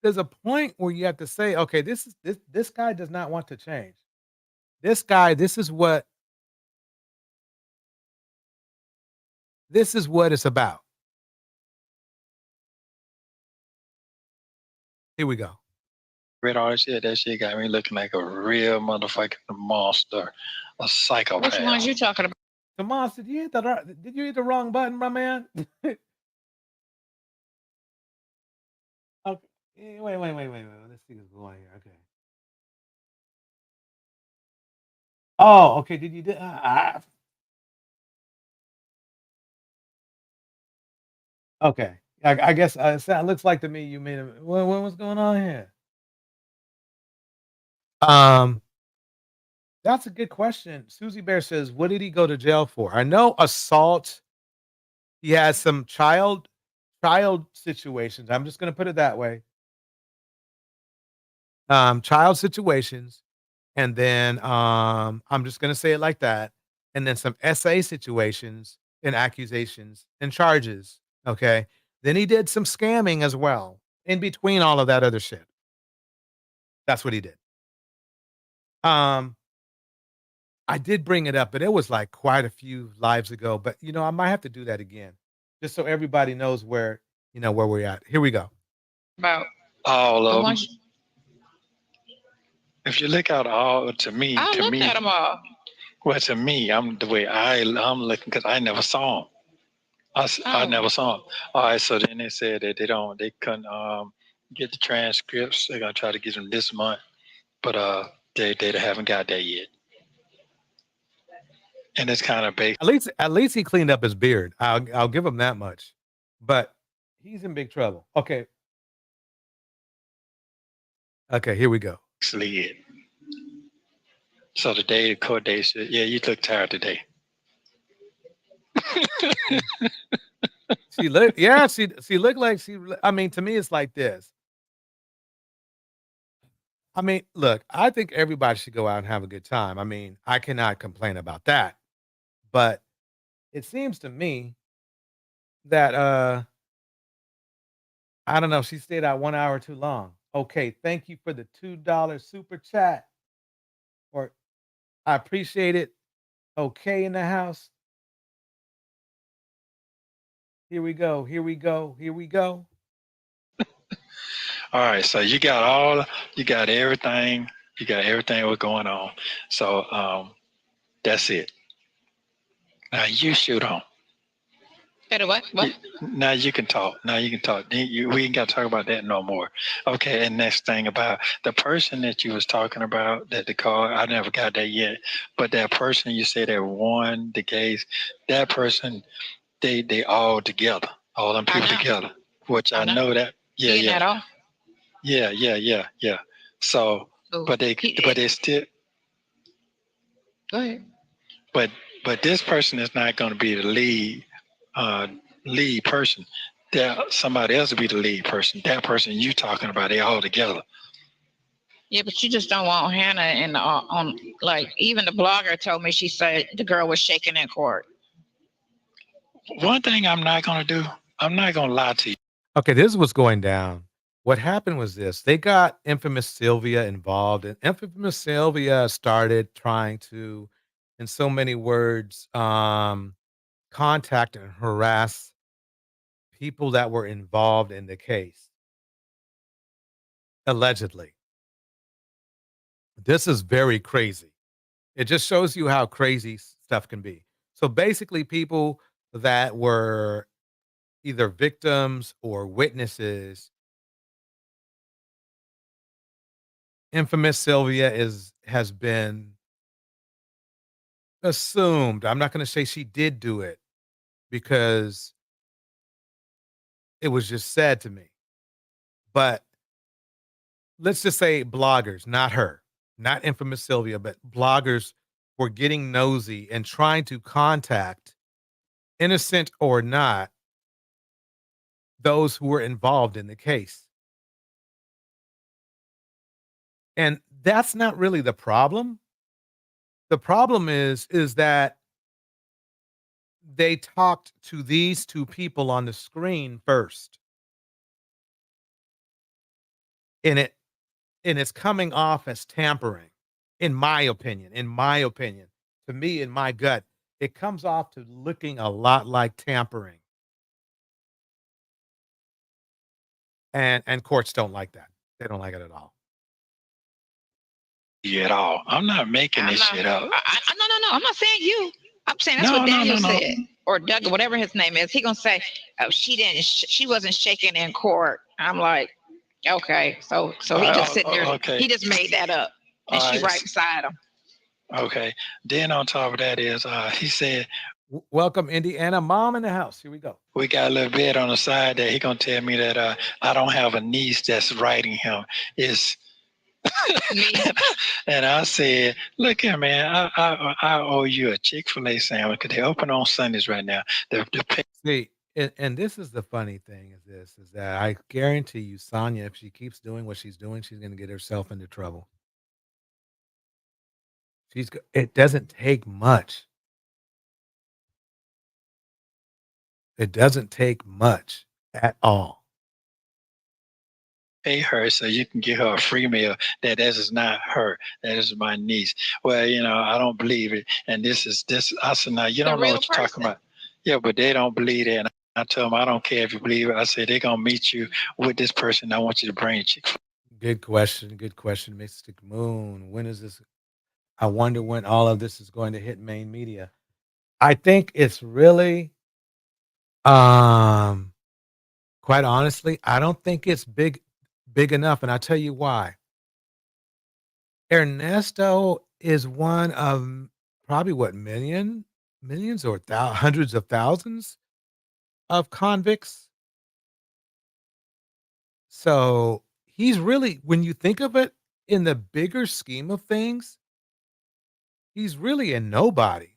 there's a point where you have to say, okay, this guy does not want to change. This guy, this is what it's about. Here we go. read all that shit got me looking like a real motherfucking monster, a psychopath. Which ones you talking about? Tomas, did you hit the wrong button, my man? Okay. Wait. Let's see what's going here. Okay. Oh, okay. Did you do? Okay. I guess it looks like to me you made a. What's going on here? Um, that's a good question. Susie Bear says, "What did he go to jail for?" I know assault. He has some child situations. I'm just going to put it that way. Child situations, and then I'm just going to say it like that, and then some SA situations and accusations and charges. Okay. Then he did some scamming as well in between all of that other shit. That's what he did. Um, I did bring it up, but it was like quite a few lives ago. But I might have to do that again, just so everybody knows where we're at. Here we go. About all the of them. ones If you look out all to me, I looked at them all. well, to me, I'm the way I'm looking because I never saw them. I never saw them. All right, so then they said that they couldn't get the transcripts. They're gonna try to get them this month, but they haven't got that yet. And it's kind of basic. At least he cleaned up his beard. I'll give him that much. But he's in big trouble. Okay. Okay, here we go. It. So the court date said, yeah, you look tired today. She looked like I mean, to me it's like this. I mean, look, I think everybody should go out and have a good time. I mean, I cannot complain about that. But it seems to me that I don't know, she stayed out 1 hour too long. Okay, thank you for the $2 super chat. Or I appreciate it. Okay in the house. Here we go. All right, so you got everything. You got everything what's going on. So that's it. Now you shoot on. What? Now you can talk. We ain't got to talk about that no more. Okay, and next thing about the person that you was talking about, that the call, I never got that yet. But that person you said that won the case, that person, they all together, all them people together. Which I know that. Yeah. Yeah. So, but they still. Go ahead. But this person is not going to be the lead person. Somebody else will be the lead person. That person you talking about, they all together. Yeah, but you just don't want Hannah and on like even the blogger told me she said the girl was shaking in court. One thing I'm not going to do, I'm not going to lie to you. Okay, this is what's going down. What happened was this: they got Infamous Sylvia involved, and Infamous Sylvia started trying to, in so many words, contact and harass people that were involved in the case, allegedly. This is very crazy. It just shows you how crazy stuff can be. So basically, people that were either victims or witnesses, Infamous Sylvia has been assumed. I'm not going to say she did do it because it was just said to me. But let's just say bloggers, not her, not Infamous Sylvia, but bloggers were getting nosy and trying to contact, innocent or not, those who were involved in the case. And that's not really the problem. The problem is that they talked to these two people on the screen first. And it's coming off as tampering, in my opinion. To me, in my gut, it comes off to looking a lot like tampering. And courts don't like that. They don't like it at all. You at all. I'm not making I'm this not. shit up. No. I'm not saying you. I'm saying that's No, what no, Daniel no, no. said, or Doug, or whatever his name is. He gonna say, "Oh, she didn't. She wasn't shaking in court." I'm like, okay, so he just sitting there. Okay. He just made that up, and All she right. right beside him. Okay. Then on top of that is he said Welcome, Indiana. Mom in the house. Here we go. we got a little bit on the side that he gonna tell me that I don't have a niece that's writing him. It's Me. and I said, look here, man, I owe you a Chick-fil-A sandwich because they open on Sundays right now. See, and this is the funny thing is that I guarantee you, Sonya, if she keeps doing what she's doing, she's going to get herself into trouble. It doesn't take much. It doesn't take much at all. Pay her so you can give her a free meal. That is not her. That is my niece. Well, I don't believe it. And this. I said, now you don't know what you're talking about. Yeah, but they don't believe it. And I tell them, I don't care if you believe it. I say they're gonna meet you with this person. I want you to bring Chick-fil-A. Good question. Good question, Mystic Moon. When is this? I wonder when all of this is going to hit main media. I think it's really, um, quite honestly, I don't think it's big enough, and I'll tell you why. Ernesto is one of probably what millions or hundreds of thousands of convicts. So he's really, when you think of it in the bigger scheme of things, he's really a nobody.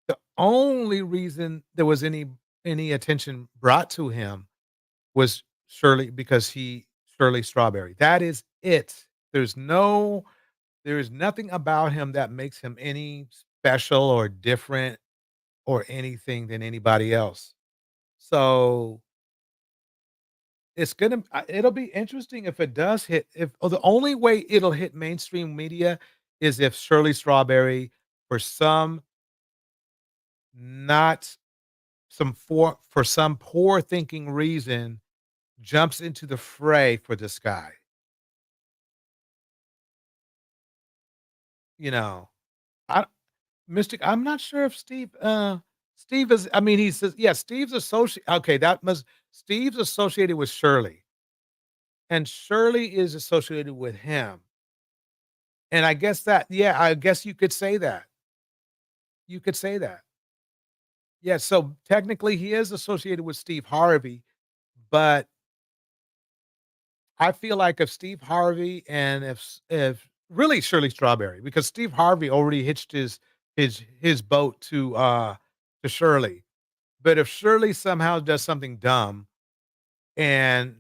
The only reason there was any attention brought to him was Shirley Strawberry. That is it. There's no there is nothing about him that makes him any special or different or anything than anybody else. So it'll be interesting if it does hit if the only way it'll hit mainstream media is if Shirley Strawberry, for some not for some poor thinking reason, jumps into the fray for this guy. You know, I Mystic, I'm not sure if Steve is, I mean, he says, yeah, Steve's associated with Shirley, and Shirley is associated with him. And I guess you could say that. You could say that. Yeah, so technically he is associated with Steve Harvey, but I feel like if Steve Harvey and if really Shirley Strawberry, because Steve Harvey already hitched his boat to Shirley. But if Shirley somehow does something dumb and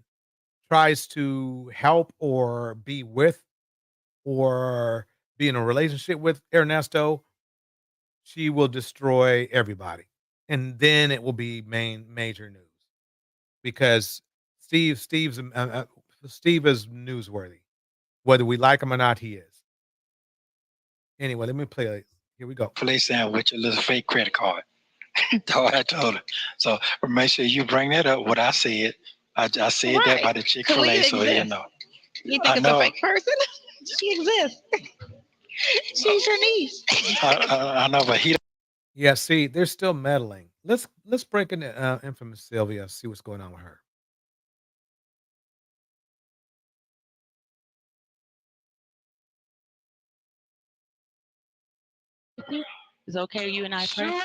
tries to help or be with or be in a relationship with Ernesto, she will destroy everybody. And then it will be major news because Steve is newsworthy. Whether we like him or not, he is. Anyway, let me play it. Here we go. Police saying with your little fake credit card. That's what I told her. So make sure you bring that up. What I said, I said that by the Chick-fil-A, so you know. You I think it's know. a fake person? She exists. She's your niece. I know, but he. Yeah, see, they're still meddling. Let's break into infamous Sylvia. See what's going on with her. It's okay, you and I pray.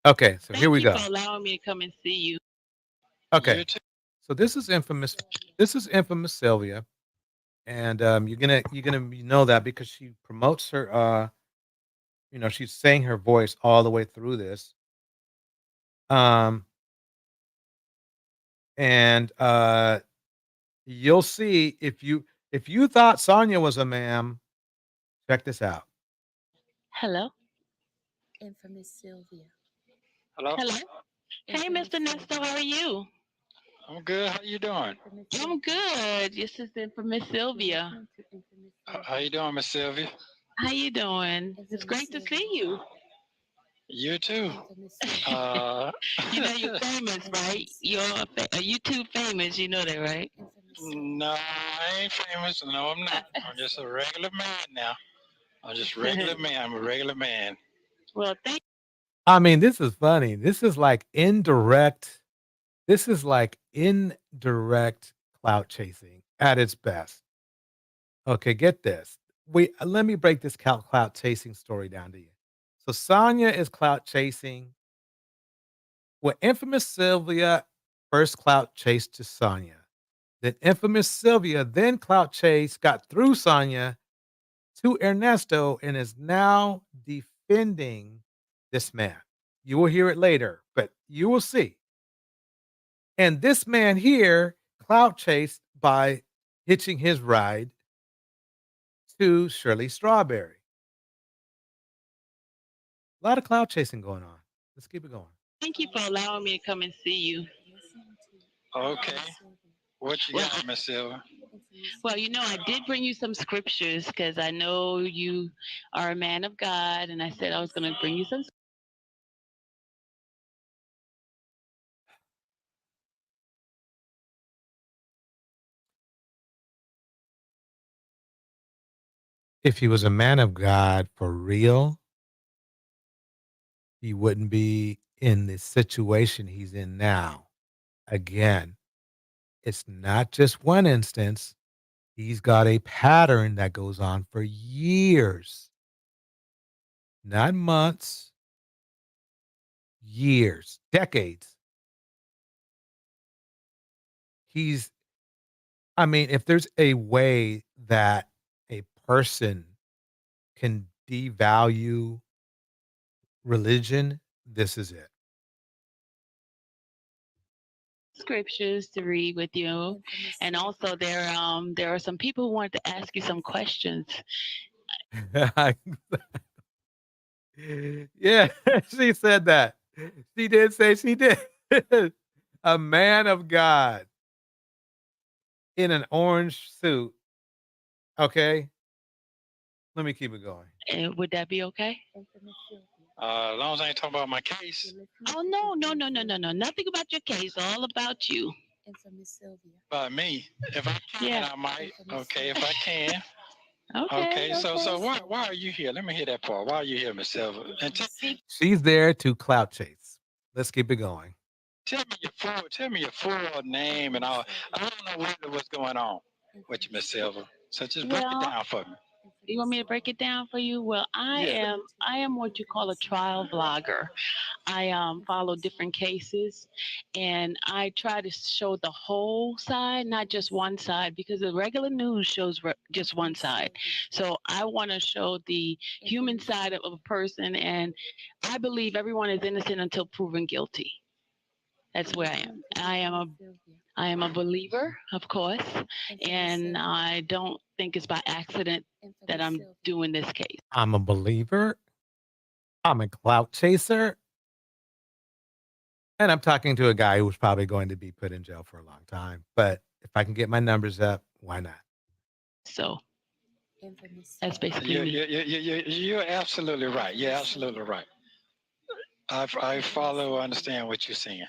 Okay, so here we Thank you go. for allowing me to come and see you. Okay, so this is infamous. This is infamous Sylvia, and you're gonna know that because she promotes her. She's saying her voice all the way through this. Um, and you'll see if you thought Sonya was a ma'am, check this out. Hello. Infamous Sylvia. Hello. Hello. Hey, Mr. Nesto, how are you? I'm good. How you doing? I'm good. This is infamous Sylvia. How you doing, Miss Sylvia? How you doing? It's great to see you. You too. You know you're famous, right? You're YouTube famous. You know that, right? No, I ain't famous. No, I'm not. I'm just a regular man now. I'm just a regular man. I'm a regular man. Well, thank. I mean, this is funny. This is like indirect. This is like indirect clout chasing at its best. Okay, get this. Let me break this clout chasing story down to you. So Sonya is clout chasing. Well, infamous Sylvia first clout chased to Sonya. Then infamous Sylvia then clout chase got through Sonya to Ernesto and is now defending this man. You will hear it later, but you will see. And this man here clout chased by hitching his ride to Shirley Strawberry. A lot of cloud chasing going on. Let's keep it going. Thank you for allowing me to come and see you. Okay. What you got, Miss Silver? Well, you know, I did bring you some scriptures because I know you are a man of God, and I said I was going to bring you some. If he was a man of God for real, he wouldn't be in the situation he's in now. Again, it's not just one instance. He's got a pattern that goes on for years, not months, years, decades. He's, I mean, if there's a way that a person can devalue religion, this is it. Scriptures to read with you, and also there are some people who wanted to ask you some questions. Yeah, she said that. She did say she did. A man of God in an orange suit. Okay. Let me keep it going. And would that be okay? As long as I ain't talking about my case. Oh no, nothing about your case. All about you. About me. If I can, Yeah. I might. Okay, if I can. Okay. So why are you here? Let me hear that part. Why are you here, Miss Silver? And She's there to clout chase. Let's keep it going. tell me your full name and all. I don't know really what's going on with you, Miss Silver. So just break it down for me. You want me to break it down for you? Well, I am what you call a trial vlogger. I follow different cases, and I try to show the whole side, not just one side, because the regular news shows just one side. So I want to show the human side of a person, and I believe everyone is innocent until proven guilty. That's where I am. I am a believer, of course, and I don't think it's by accident that I'm doing this case. I'm a believer. I'm a clout chaser. And I'm talking to a guy who's probably going to be put in jail for a long time. But if I can get my numbers up, why not? So Infamous. that's basically You're, me. you're absolutely right. You're absolutely right. I follow, understand what you're saying,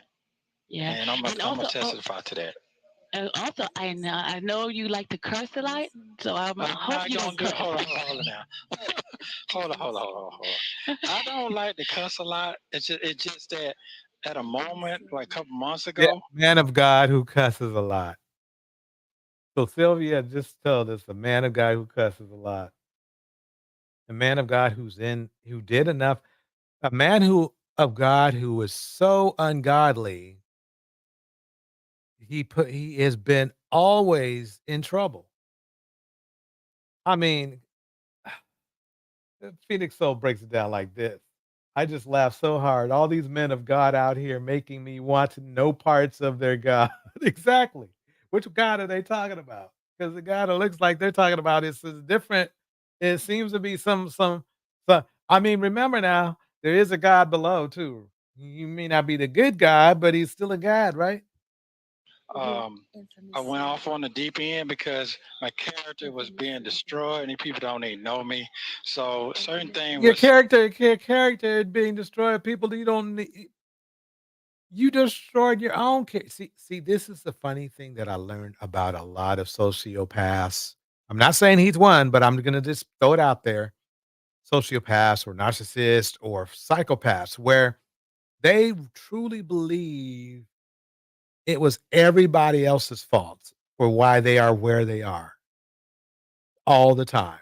Yeah, and I'm and gonna also, testify to that. I know you like to curse a lot, so I I'm hope not you gonna don't do. cuss. Hold on now. Hold on. I don't like to cuss a lot. It's just that at a moment, like a couple months Yeah, ago, man of God who cusses a lot. So Sylvia just told us a man of God who cusses a lot. A man of God who did enough. A man who of God who was so ungodly, he has been always in trouble. I mean, Phoenix Soul breaks it down like this. I just laugh so hard. All these men of God out here making me want to know parts of their God. Exactly. Which God are they talking about? Because the God it looks like they're talking about is different. It seems to be some I mean, remember now, there is a God below too. You may not be the good God, but he's still a God, right? I went off on the deep end because my character was being destroyed, and people don't even know me. So certain thing was. Your character is being destroyed. People you don't need. You destroyed your own kid. See, this is the funny thing that I learned about a lot of sociopaths. I'm not saying he's one, but I'm gonna just throw it out there. Sociopaths or narcissists or psychopaths, where they truly believe it was everybody else's fault for why they are where they are all the time.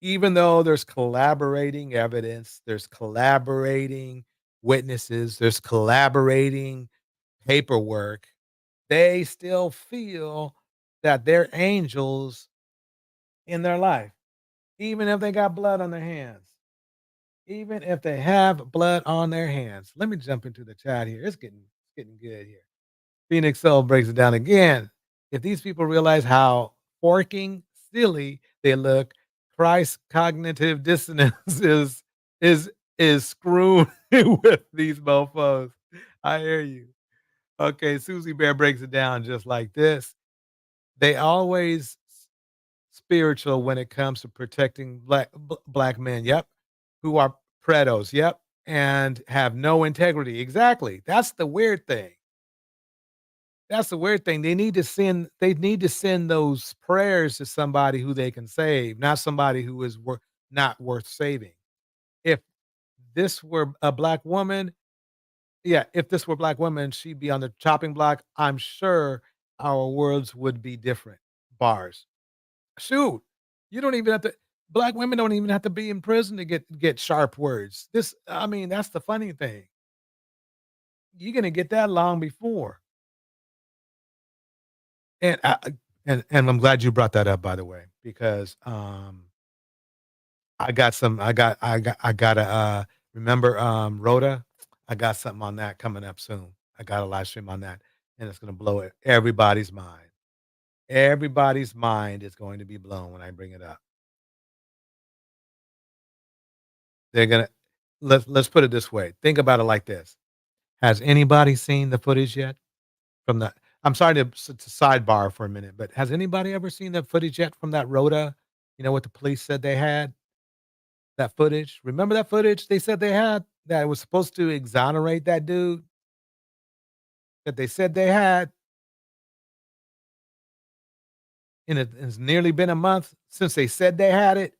Even though there's collaborating evidence, there's collaborating witnesses, there's collaborating paperwork, they still feel that they're angels in their life, even if they got blood on their hands. Even if they have blood on their hands. Let me jump into the chat here. It's getting good here. Phoenix Soul breaks it down again. If these people realize how forking silly they look, Christ's cognitive dissonance is is screwed with these mofos. I hear you. Okay, Susie Bear breaks it down just like this. They always spiritual when it comes to protecting black men. Yep. Who are predos. Yep. And have no integrity. Exactly. That's the weird thing. That's the weird thing. They need to send those prayers to somebody who they can save, not somebody who is not worth saving. If this were a black woman, yeah, if this were a black woman, she'd be on the chopping block. I'm sure our worlds would be different. Bars. Shoot, you don't even have to black women don't even have to be in prison to get sharp words. I mean, that's the funny thing. You're gonna get that long before. And and I'm glad you brought that up, by the way, because I got to remember Rhoda. I got something on that coming up soon. I got a live stream on that, and it's gonna blow everybody's mind. Everybody's mind is going to be blown when I bring it up. They're gonna let's put it this way. Think about it like this. Has anybody seen the footage yet from the I'm sorry to sidebar for a minute, but has anybody ever seen the footage yet from that Rhoda? You know what the police said they had? That footage? Remember that footage they said they had that was supposed to exonerate that dude that they said they had? And it's nearly been a month since they said they had it.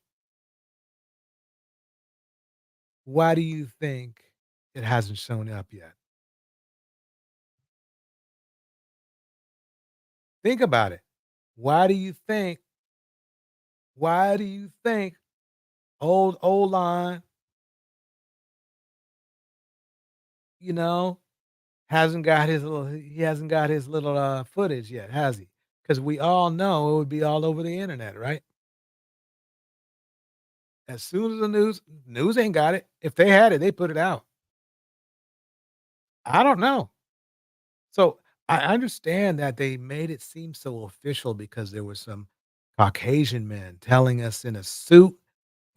Why do you think it hasn't shown up yet? Think about it. Why do you think why do you think old line, you know, he hasn't got his little footage yet, has he? Because we all know it would be all over the internet, right? As soon as the news ain't got it. If they had it, they put it out. I don't know. So I understand that they made it seem so official because there were some Caucasian men telling us in a suit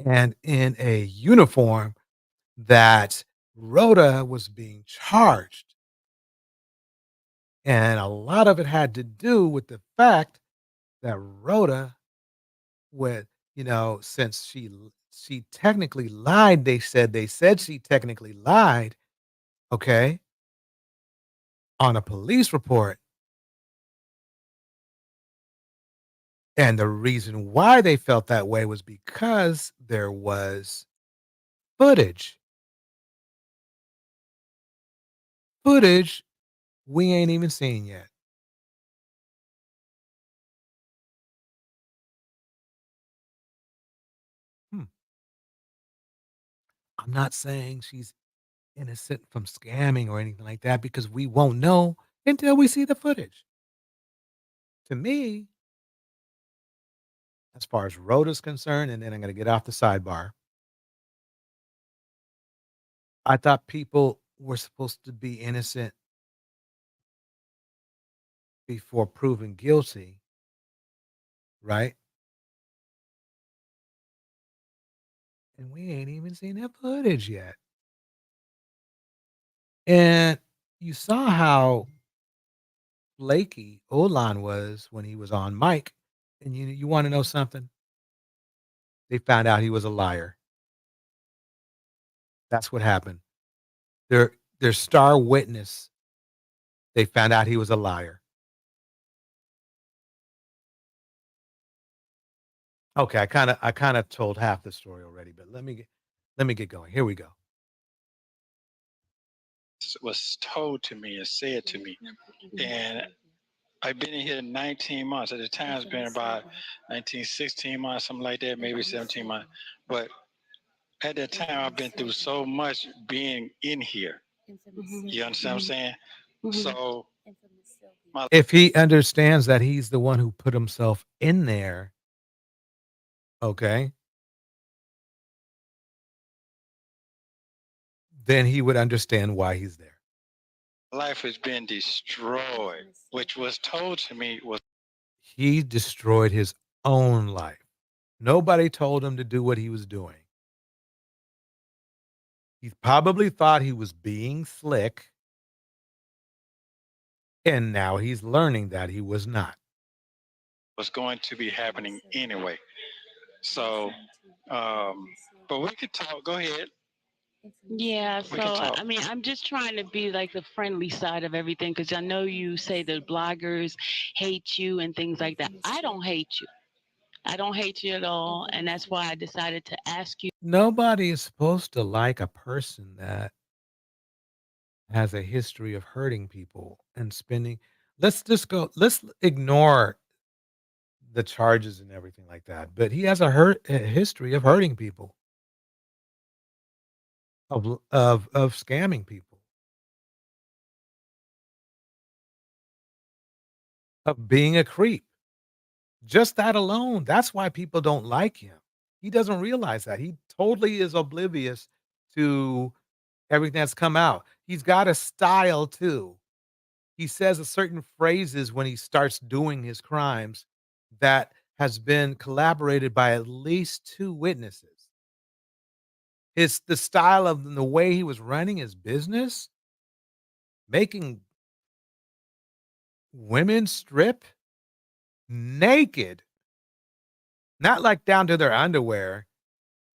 and in a uniform that Rhoda was being charged. And a lot of it had to do with the fact that Rhoda would, since she technically lied, they said she technically lied, okay, on a police report. And the reason why they felt that way was because there was footage. Footage we ain't even seen yet. Hmm. I'm not saying she's innocent from scamming or anything like that because we won't know until we see the footage. To me, as far as Rhoda's concerned, and then I'm gonna get off the sidebar, I thought people were supposed to be innocent before proven guilty, right? And we ain't even seen that footage yet. And you saw how flaky Olan was when he was on mic. And you wanna know something? They found out he was a liar. That's what happened. Their star witness, they found out he was a liar. Okay, I kinda told half the story already, but let me get going. Here we go. Was told to me and said to me. And I've been in here 19 months. At the time, it's been about 19, 16 months, something like that, maybe 17 months. But at that time, I've been through so much being in here. You understand what I'm saying? So, If he understands that he's the one who put himself in there, okay, then he would understand why he's there. life has been destroyed, which was told to me was He destroyed his own life. Nobody told him to do what he was doing. He probably thought he was being slick, and now he's learning that he was not. going to be happening anyway. So, but we could talk. Go ahead. Yeah, We so can talk. I mean, I'm just trying to be like the friendly side of everything because I know you say the bloggers hate you and things like that. I don't hate you. I don't hate you at all, and that's why I decided to ask you. Nobody is supposed to like a person that has a history of hurting people and spending. Let's ignore the charges and everything like that, but he has a history of hurting people, of scamming people, of being a creep. Just that alone, that's why people don't like him. He doesn't realize that. He totally is oblivious to everything that's come out. He's got a style too. He says a certain phrases when he starts doing his crimes that has been collaborated by at least 2 witnesses. It's the style of the way he was running his business, making women strip naked, not like down to their underwear.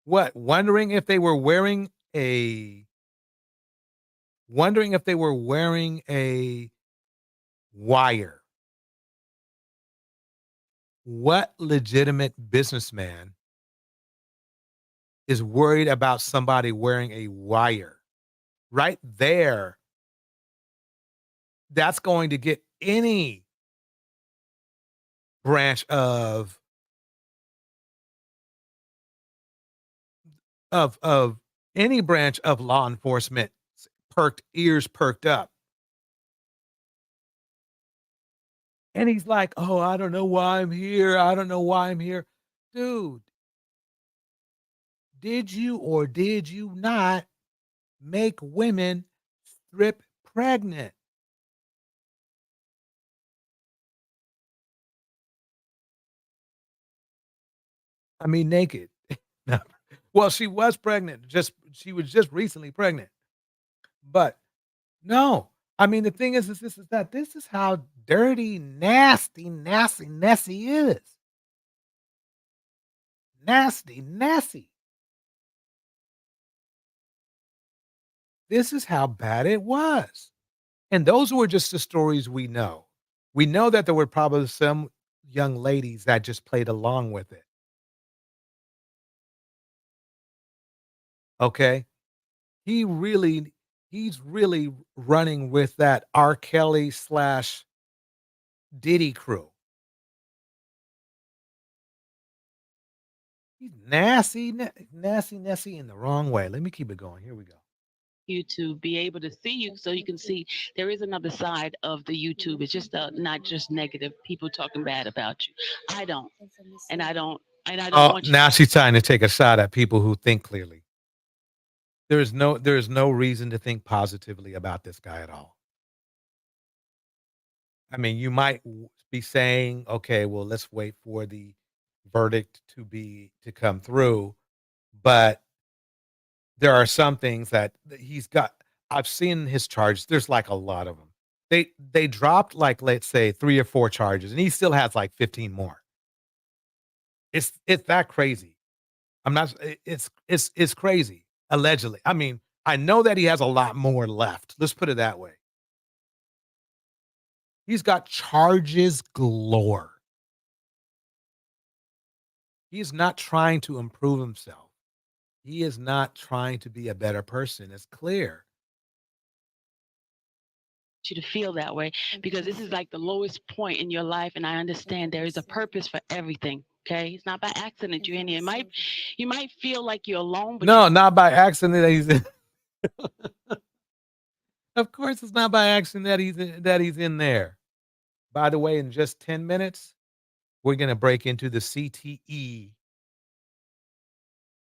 What, wondering if they were wearing a wire. What legitimate businessman is worried about somebody wearing a wire? Right there, that's going to get any branch of any branch of law enforcement ears perked up. And he's like, "Oh, I don't know why I'm here. I don't know why I'm here." Dude, did you or did you not make women strip pregnant? I mean, naked. No. Well, she was pregnant. She was just recently pregnant. But no, I mean, the thing is this is that this is how dirty, nasty, nasty, Nessie is. Nasty, Nessie. This is how bad it was. And those were just the stories we know. We know that there were probably some young ladies that just played along with it. Okay? He really he's really running with that R. Kelly slash Diddy crew. He's nasty, nasty, nasty in the wrong way. Let me keep it going. Here we go. You to be able to see you so you can see there is another side of the YouTube. It's just not just negative people talking bad about you. I don't. And I don't Oh, want you now she's trying to take a shot at people who think clearly. There is no reason to think positively about this guy at all. I mean, you might be saying, okay, well, let's wait for the verdict to come through, but there are some things that he's got. I've seen his charges. There's like a lot of them. They dropped like let's say 3 or 4 charges, and he still has like 15 more. It's that crazy. I'm not. It's crazy. Allegedly, I mean, I know that he has a lot more left. Let's put it that way. He's got charges galore. He is not trying to improve himself. He is not trying to be a better person. It's clear. you to feel that way because this is like the lowest point in your life, and I understand there is a purpose for everything. Okay, it's not by accident you're in here. You might feel like you're alone, but No, not by accident that he's in. Of course, it's not by accident that he's in there. By the way, in just 10 minutes, we're gonna break into the CTE.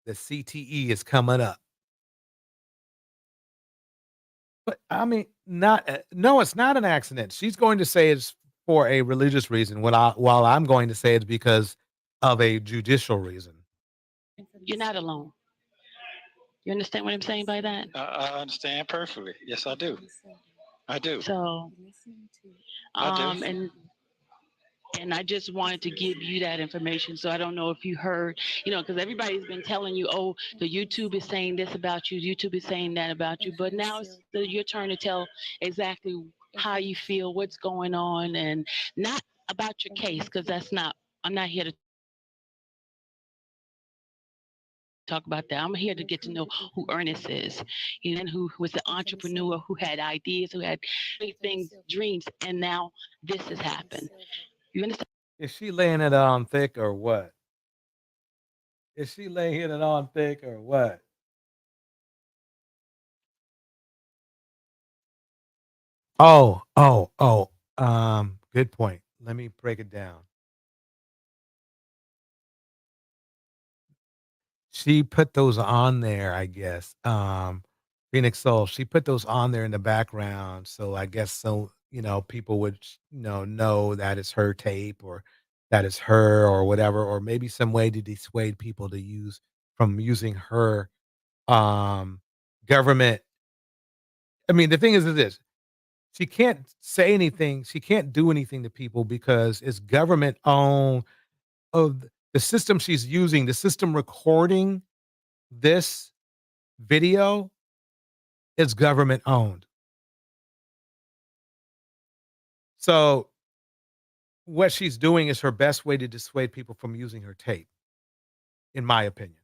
The CTE is coming up. But I mean, not no, it's not an accident. She's going to say it's for a religious reason, while I'm going to say it's because of a judicial reason. you're not alone. You understand what I'm saying by that? I understand perfectly. Yes, I do. I do. So, I do. and I just wanted to give you that information. So I don't know if you heard, because everybody's been telling you, oh, the YouTube is saying this about you, YouTube is saying that about you. But now it's your turn to tell exactly how you feel, what's going on, and not about your case, because I'm not here to talk about that. I'm here to get to know who Ernest is, and who was the entrepreneur who had ideas, who had big things, dreams, and now this has happened. You understand? Is she laying it on thick or what? Is she laying it on thick or what? Oh, oh, oh. Good point. Let me break it down. She put those on there, I guess. Phoenix Soul, she put those on there in the background. So I guess so, people would, know that it's her tape or that it's her or whatever, or maybe some way to dissuade people from using her um government. I mean, the thing is this. She can't say anything. She can't do anything to people because it's government owned of the system she's using, the system recording this video is government owned. So what she's doing is her best way to dissuade people from using her tape, in my opinion.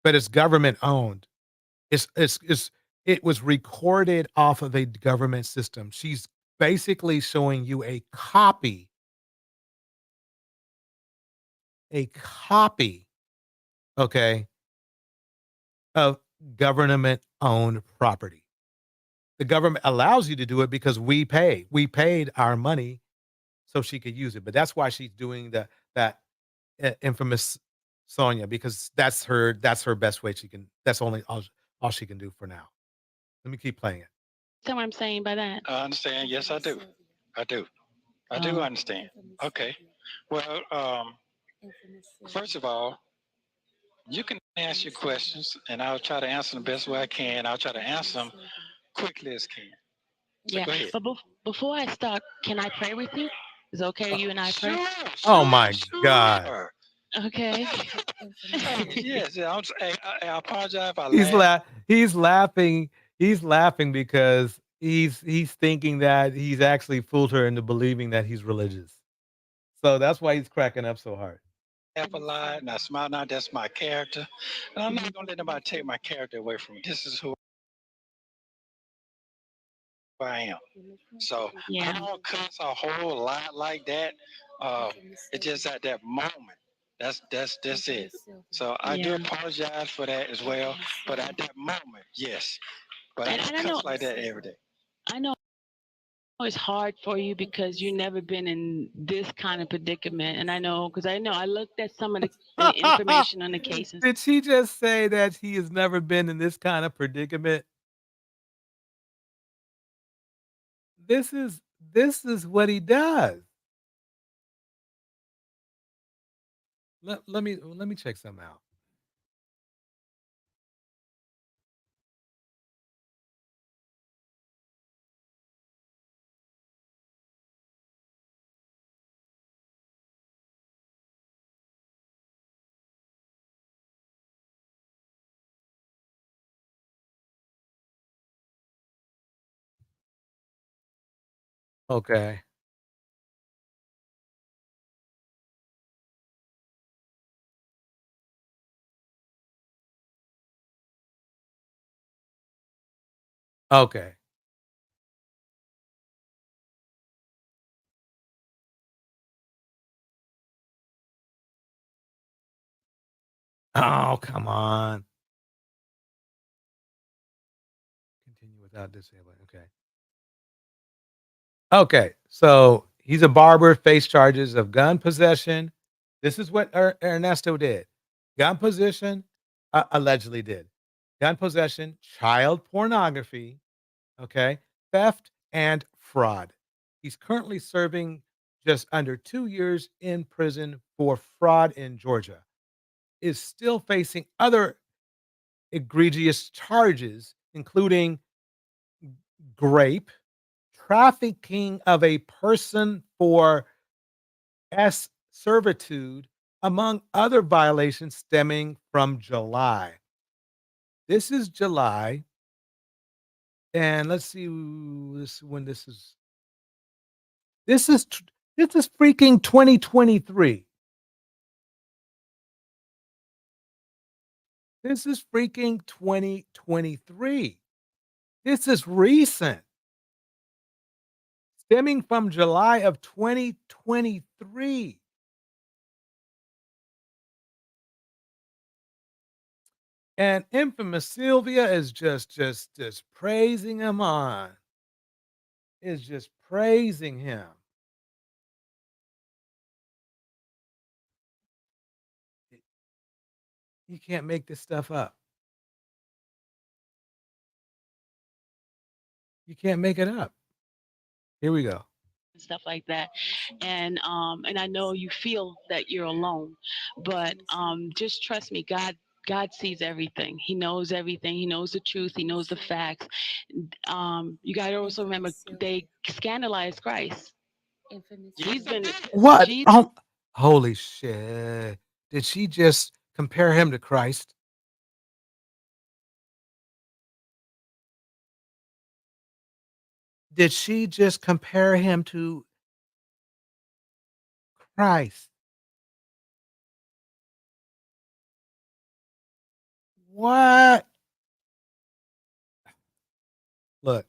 But it's government owned. It was recorded off of a government system. She's basically showing you a copy, okay, of government owned property. The government allows you to do it because we pay. We paid our money so she could use it. But that's why she's doing that infamous Sonya because that's her best way she can. That's only all she can do for now. Let me keep playing it. Understand what I'm saying by that? I understand. Yes, I do. I do. I do understand. Okay. Well, first of all, You can ask your questions, and I'll try to answer them the best way I can. I'll try to answer them quickly as can. So Yeah, go ahead. but before I start, can I pray with you? Is it okay you and I pray? Sure, Oh sure, my God. sure. Okay. Yes, yeah. I apologize if I He's laugh. he's laughing. He's laughing because he's thinking that he's actually fooled her into believing that he's religious. So that's why he's cracking up so hard. Laugh a lot and I smile now. That's my character. And I'm not gonna let nobody take my character away from me. This is who I am. So I Yeah. don't cuss a whole lot like that. It's just at that moment. That's it. So I do Yeah. apologize for that as well. But at that moment, yes. But I And don't I know cuss like that every day. I know it's hard for you because you've never been in this kind of predicament. And I know because I know I looked at some of the information on the cases. Did she just say that he has never been in this kind of predicament? This is this is what he does. Let me check something out. Okay. Okay. Oh, come on. Continue without disabling. Okay. Okay. So he's a barber, face charges of gun possession. This is what Ernesto did. Gun possession, allegedly did. Gun possession, child pornography, okay, theft, and fraud. He's currently serving just under 2 years in prison for fraud in Georgia. Is still facing other egregious charges, including grape, trafficking of a person for servitude, among other violations stemming from July. This is July, and let's see when this is. This is this is freaking 2023. This is freaking 2023. This is recent, stemming from July of 2023. And infamous Sylvia is just praising him on. Is just praising him. You can't make this stuff up. You can't make it up. Here we go. And stuff like that, and I know you feel that you're alone, but just trust me, God sees everything. He knows everything. He knows the truth. He knows the facts. You got to also remember they scandalized Christ. She's been What? she Oh, holy shit. Did she just compare him to Christ? Did she just compare him to Christ? What? Look,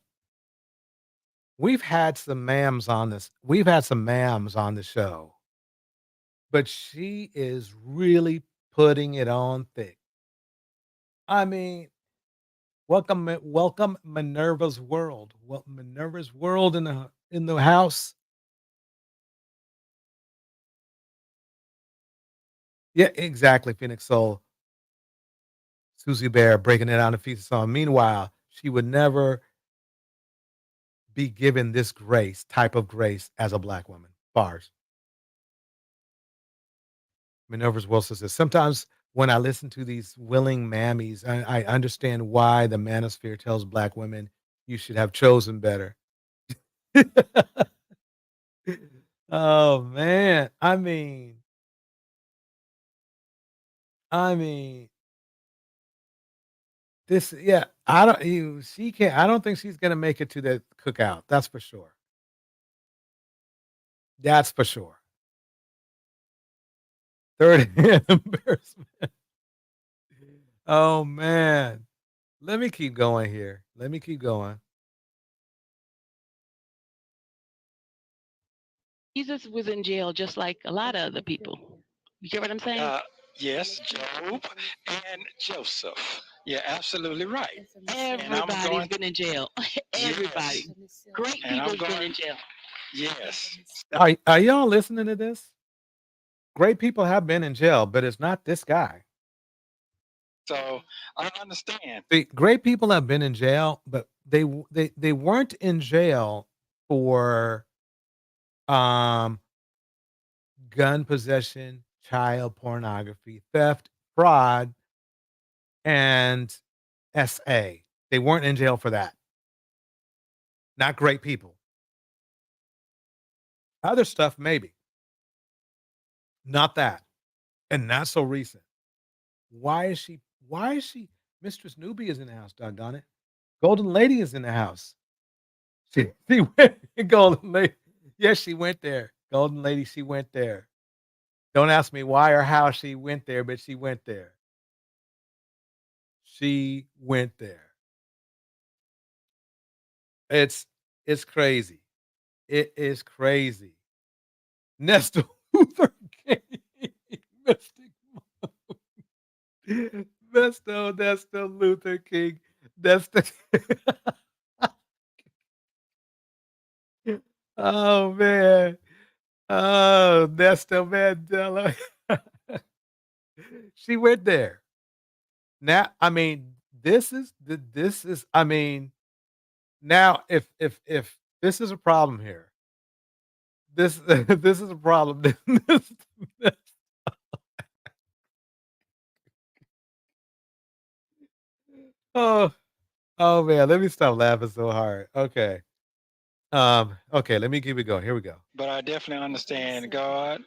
we've had some ma'ams on the show, but she is really putting it on thick. I mean, welcome Minerva's world. Well, Minerva's world in the house. Yeah, exactly. Phoenix Soul, Susie Bear breaking it down to pieces song. Meanwhile, she would never be given this type of grace as a black woman. Bars. Minerva's world says this. Sometimes when I listen to these willing mammies, I understand why the manosphere tells black women you should have chosen better. Oh man. I mean, this yeah, I don't you she can't I don't think she's gonna make it to the cookout. That's for sure. That's for sure. Third embarrassment. Oh man. Let me keep going here. Let me keep going. Jesus was in jail just like a lot of other people. You get what I'm saying? Yes, Job and Joseph. You're absolutely right. And I'm Everybody's going, been in jail. Everybody. yes, Great and I'm people's been going, in jail. yes. Are y'all listening to this? Great people have been in jail, but it's not this guy. So I understand. See, great people have been in jail, but they weren't in jail for um gun possession, child pornography, theft, fraud, and SA. They weren't in jail for that. Not great people. Other stuff, maybe. Not that. And not so recent. Why is she Mistress Newbie is in the house, doggone it. Golden Lady is in the house. She went Golden Lady. Yes, she went there. Golden Lady, she went there. Don't ask me why or how she went there, but she went there. She went there. It's it's crazy. It is crazy. Nestor Luther King. Mystic Nestor Luther King. That's the Oh man. Oh, Nestor Mandela. She went there. Now, I mean, this is I mean, now if this is a problem here. This this is a problem. This oh, oh man, let me stop laughing so hard. Okay. Okay, let me keep it going. Here we go. But I definitely understand God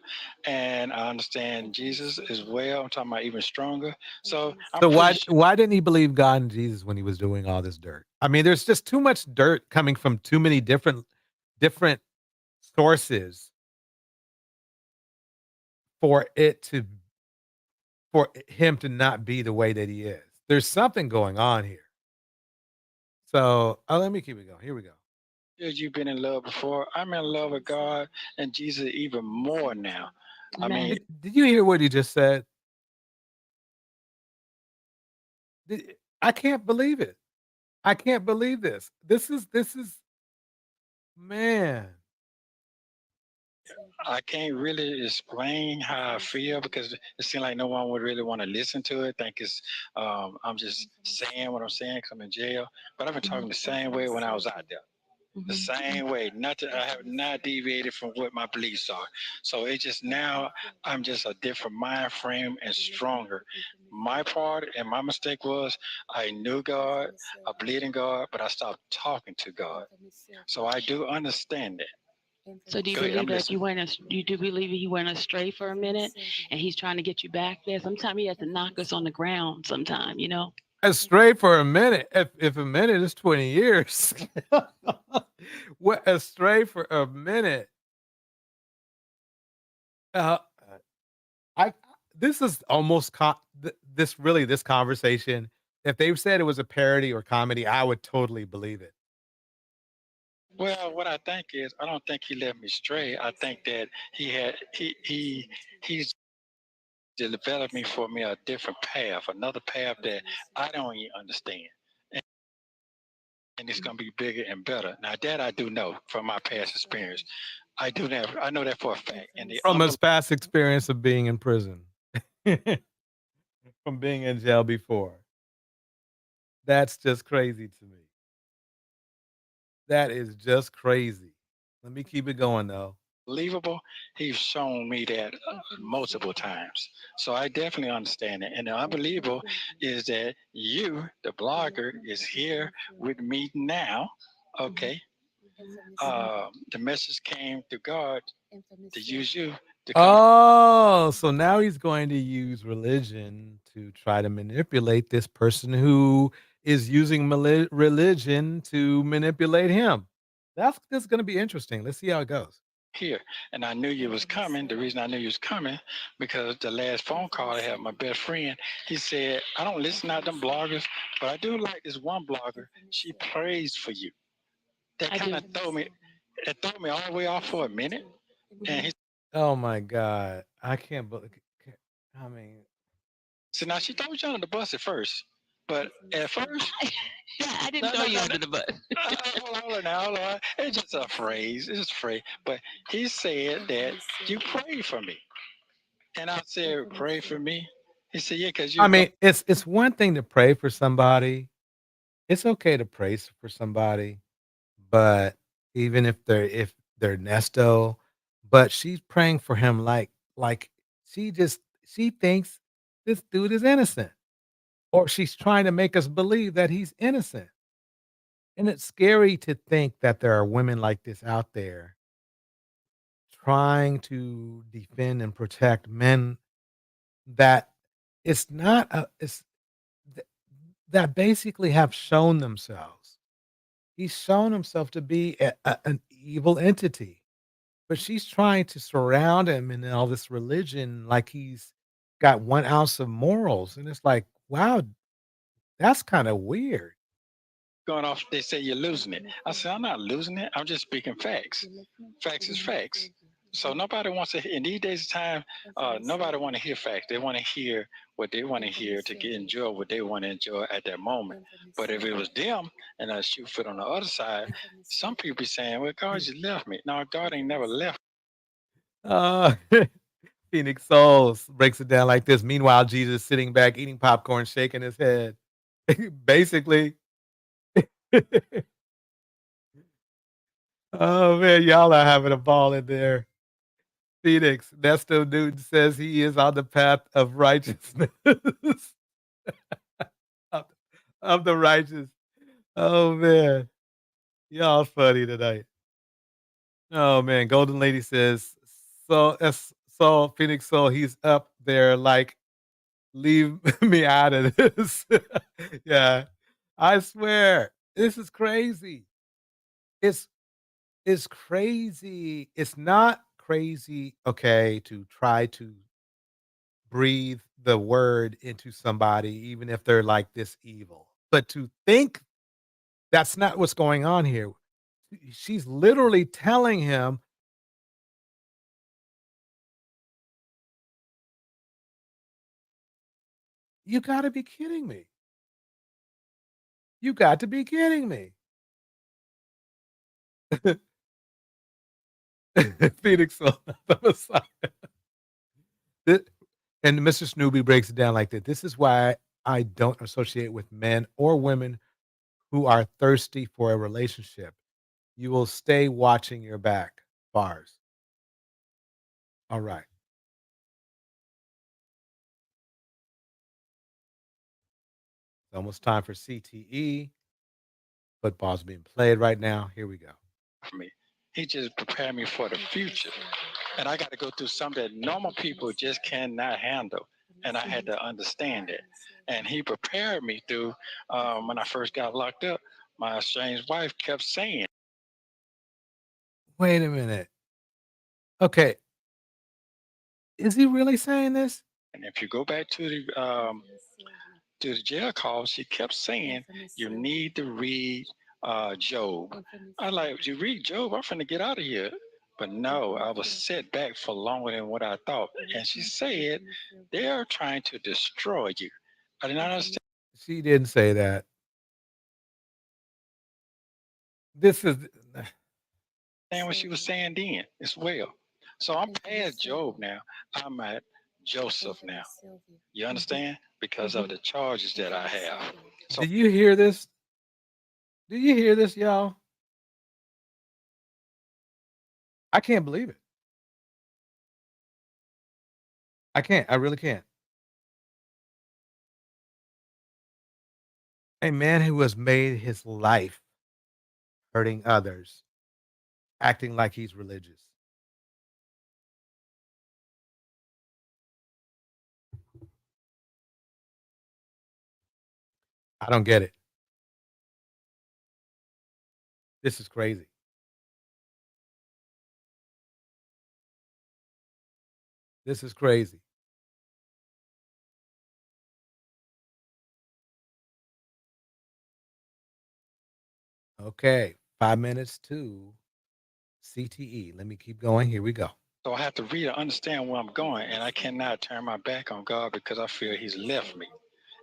and I understand Jesus as well. I'm talking about even stronger. So I'm So pretty why sure. why didn't he believe God and Jesus when he was doing all this dirt? I mean, there's just too much dirt coming from too many different sources for it to for him to not be the way that he is. There's something going on here. So, let me keep it going. Here we go. As you've been in love before, I'm in love with God and Jesus even more now. I mean, Did you hear what he just said? I can't believe it. I can't believe this. This is man. I can't really explain how I feel because it seems like no one would really want to listen to it. Think it's I'm just saying what I'm saying because I'm in jail. But I've been talking the same way when I was out there. The same way. Nothing. I have not deviated from what my beliefs are. So it's just now I'm just a different mind frame and stronger. My part and my mistake was I knew God, I believed in God, but I stopped talking to God. So I do understand that. So do you Go ahead, I'm believe that listening. you do believe he went astray for a minute and he's trying to get you back there? Sometimes he has to knock us on the ground sometime, you know? Astray for a minute. If a minute is 20 years. What astray for a minute. Uh, I this is almost this really this conversation. If they said it was a parody or comedy, I would totally believe it. Well, what I think is I don't think he led me stray. I think that he's developed me for me a different path, another path that I don't even understand. And it's gonna be bigger and better. Now that I do know from my past experience. I do that. I know that for a fact. And the From other, his past experience of being in prison. From being in jail before. That's just crazy to me. That is just crazy. Let me keep it going though. believable. He's shown me that multiple times. So I definitely understand it. And the unbelievable is that you, the blogger, is here with me now. Okay. The message came to God to use you to come. Oh, so now he's going to use religion to try to manipulate this person who is using religion to manipulate him. That's going to be interesting. Let's see how it goes. Here. And I knew you was coming. The reason I knew you was coming, because the last phone call I had with my best friend, he said, I don't listen to them bloggers, but I do like this one blogger. She prays for you. That kind of threw me all the way off for a minute. And he Oh my God. I can't believe, I mean, said, now she told you under the bus at first. But at first, I didn't throw you under the bus. hold on. It's just a phrase. It's just a phrase. But he said that you prayed for me. And I said, pray for me. He said, yeah, because I you're mean, it's one thing to pray for somebody. It's okay to pray for somebody, but even if they're nesto, but she's praying for him like she thinks this dude is innocent, or she's trying to make us believe that he's innocent. And it's scary to think that there are women like this out there trying to defend and protect men that it's not a it's th- that basically have shown themselves. He's shown himself to be an evil entity, but she's trying to surround him in all this religion like he's got 1 ounce of morals, and it's like, wow, that's kinda weird. going off, they say you're losing it. I said, I'm not losing it. I'm just speaking facts. Facts is facts. So nobody wants to, in these days of time, nobody want to hear facts. They want to hear what they want to hear to get enjoy what they want to enjoy at that moment. But if it was them and I shoot foot on the other side, some people be saying, well, God just left me. No, God ain't never left. Uh, Phoenix Souls breaks it down like this. Meanwhile, Jesus sitting back eating popcorn, shaking his head. Basically. Oh man, y'all are having a ball in there. Phoenix, Nesto Newton says he is on the path of righteousness. of, of the righteous. Oh man. Y'all funny tonight. Oh man, Golden Lady says, so Phoenix Soul, he's up there like leave me out of this. Yeah. I swear, this is crazy. It's it's crazy. It's not crazy, okay, to try to breathe the word into somebody, even if they're like this evil. But to think that's not what's going on here. She's literally telling him, you got to be kidding me. You got to be kidding me. Phoenix Soul, the Messiah. Thi- And Mr. Snoopy breaks it down like that. This is why I don't associate with men or women who are thirsty for a relationship. You will stay watching your back. Bars. All right. It's almost time for CTE. Football's being played right now. Here we go. For me. He just prepared me for the future. And I got to go through something that normal people just cannot handle. And I had to understand it. And he prepared me through when I first got locked up. My estranged wife kept saying, Wait a minute. Okay. Is he really saying this? and if you go back to the jail call, she kept saying, you need to read Job. I like, you read Job, I'm finna get out of here. But no, I was set back for longer than what I thought. And she said, they are trying to destroy you. I did not understand She didn't say that. This is what she was saying then as well. So I'm past Job now. I'm at Joseph now. You understand? Because of the charges that I have. So Did you hear this? Do you hear this, y'all? I can't believe it. I can't. I really can't. A man who has made his life hurting others, acting like he's religious. I don't get it. This is crazy. This is crazy. Okay, 5 minutes to CTE. Let me keep going. Here we go. So I have to really understand where I'm going, and I cannot turn my back on God because I feel He's left me.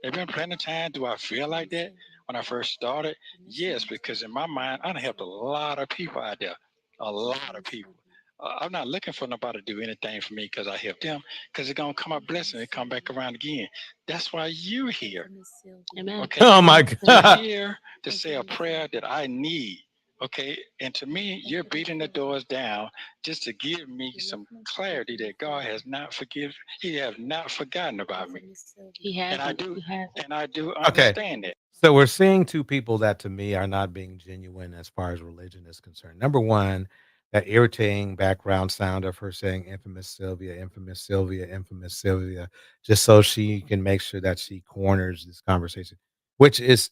There been plenty of times, do I feel like that when I first started? Yes, because in my mind, I done helped a lot of people out there, a lot of people. I'm not looking for nobody to do anything for me because I helped them, because it's gonna come a blessing and come back around again. That's why you're here. Amen. Okay, Oh my you're God. here to say a prayer that I need. Okay, and to me, you're beating the doors down just to give me some clarity that God has not forgiven. He has not forgotten about me, He and I hasn't. do, He hasn't. and I do Okay. understand that. So we're seeing two people that to me are not being genuine as far as religion is concerned. Number one, that irritating background sound of her saying infamous Sylvia, infamous Sylvia, infamous Sylvia, just so she can make sure that she corners this conversation, which is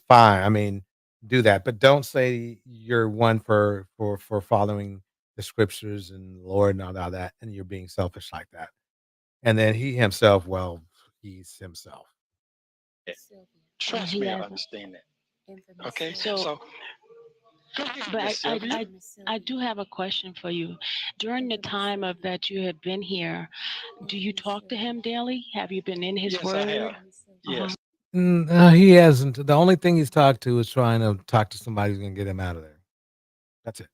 fine. I mean, do that, but don't say you're one for following the scriptures and the Lord and all that, and you're being selfish like that. And then he himself, well, he's himself. Trust He me, I hasn't. understand that. Okay, So, so go ahead, but Miss Sylvia. I do have a question for you. During the time of that you have been here, do you talk to him daily? Have you been in his Yes, I word? have. Yes. He hasn't. The only thing he's talked to is trying to talk to somebody who's gonna get him out of there. That's it.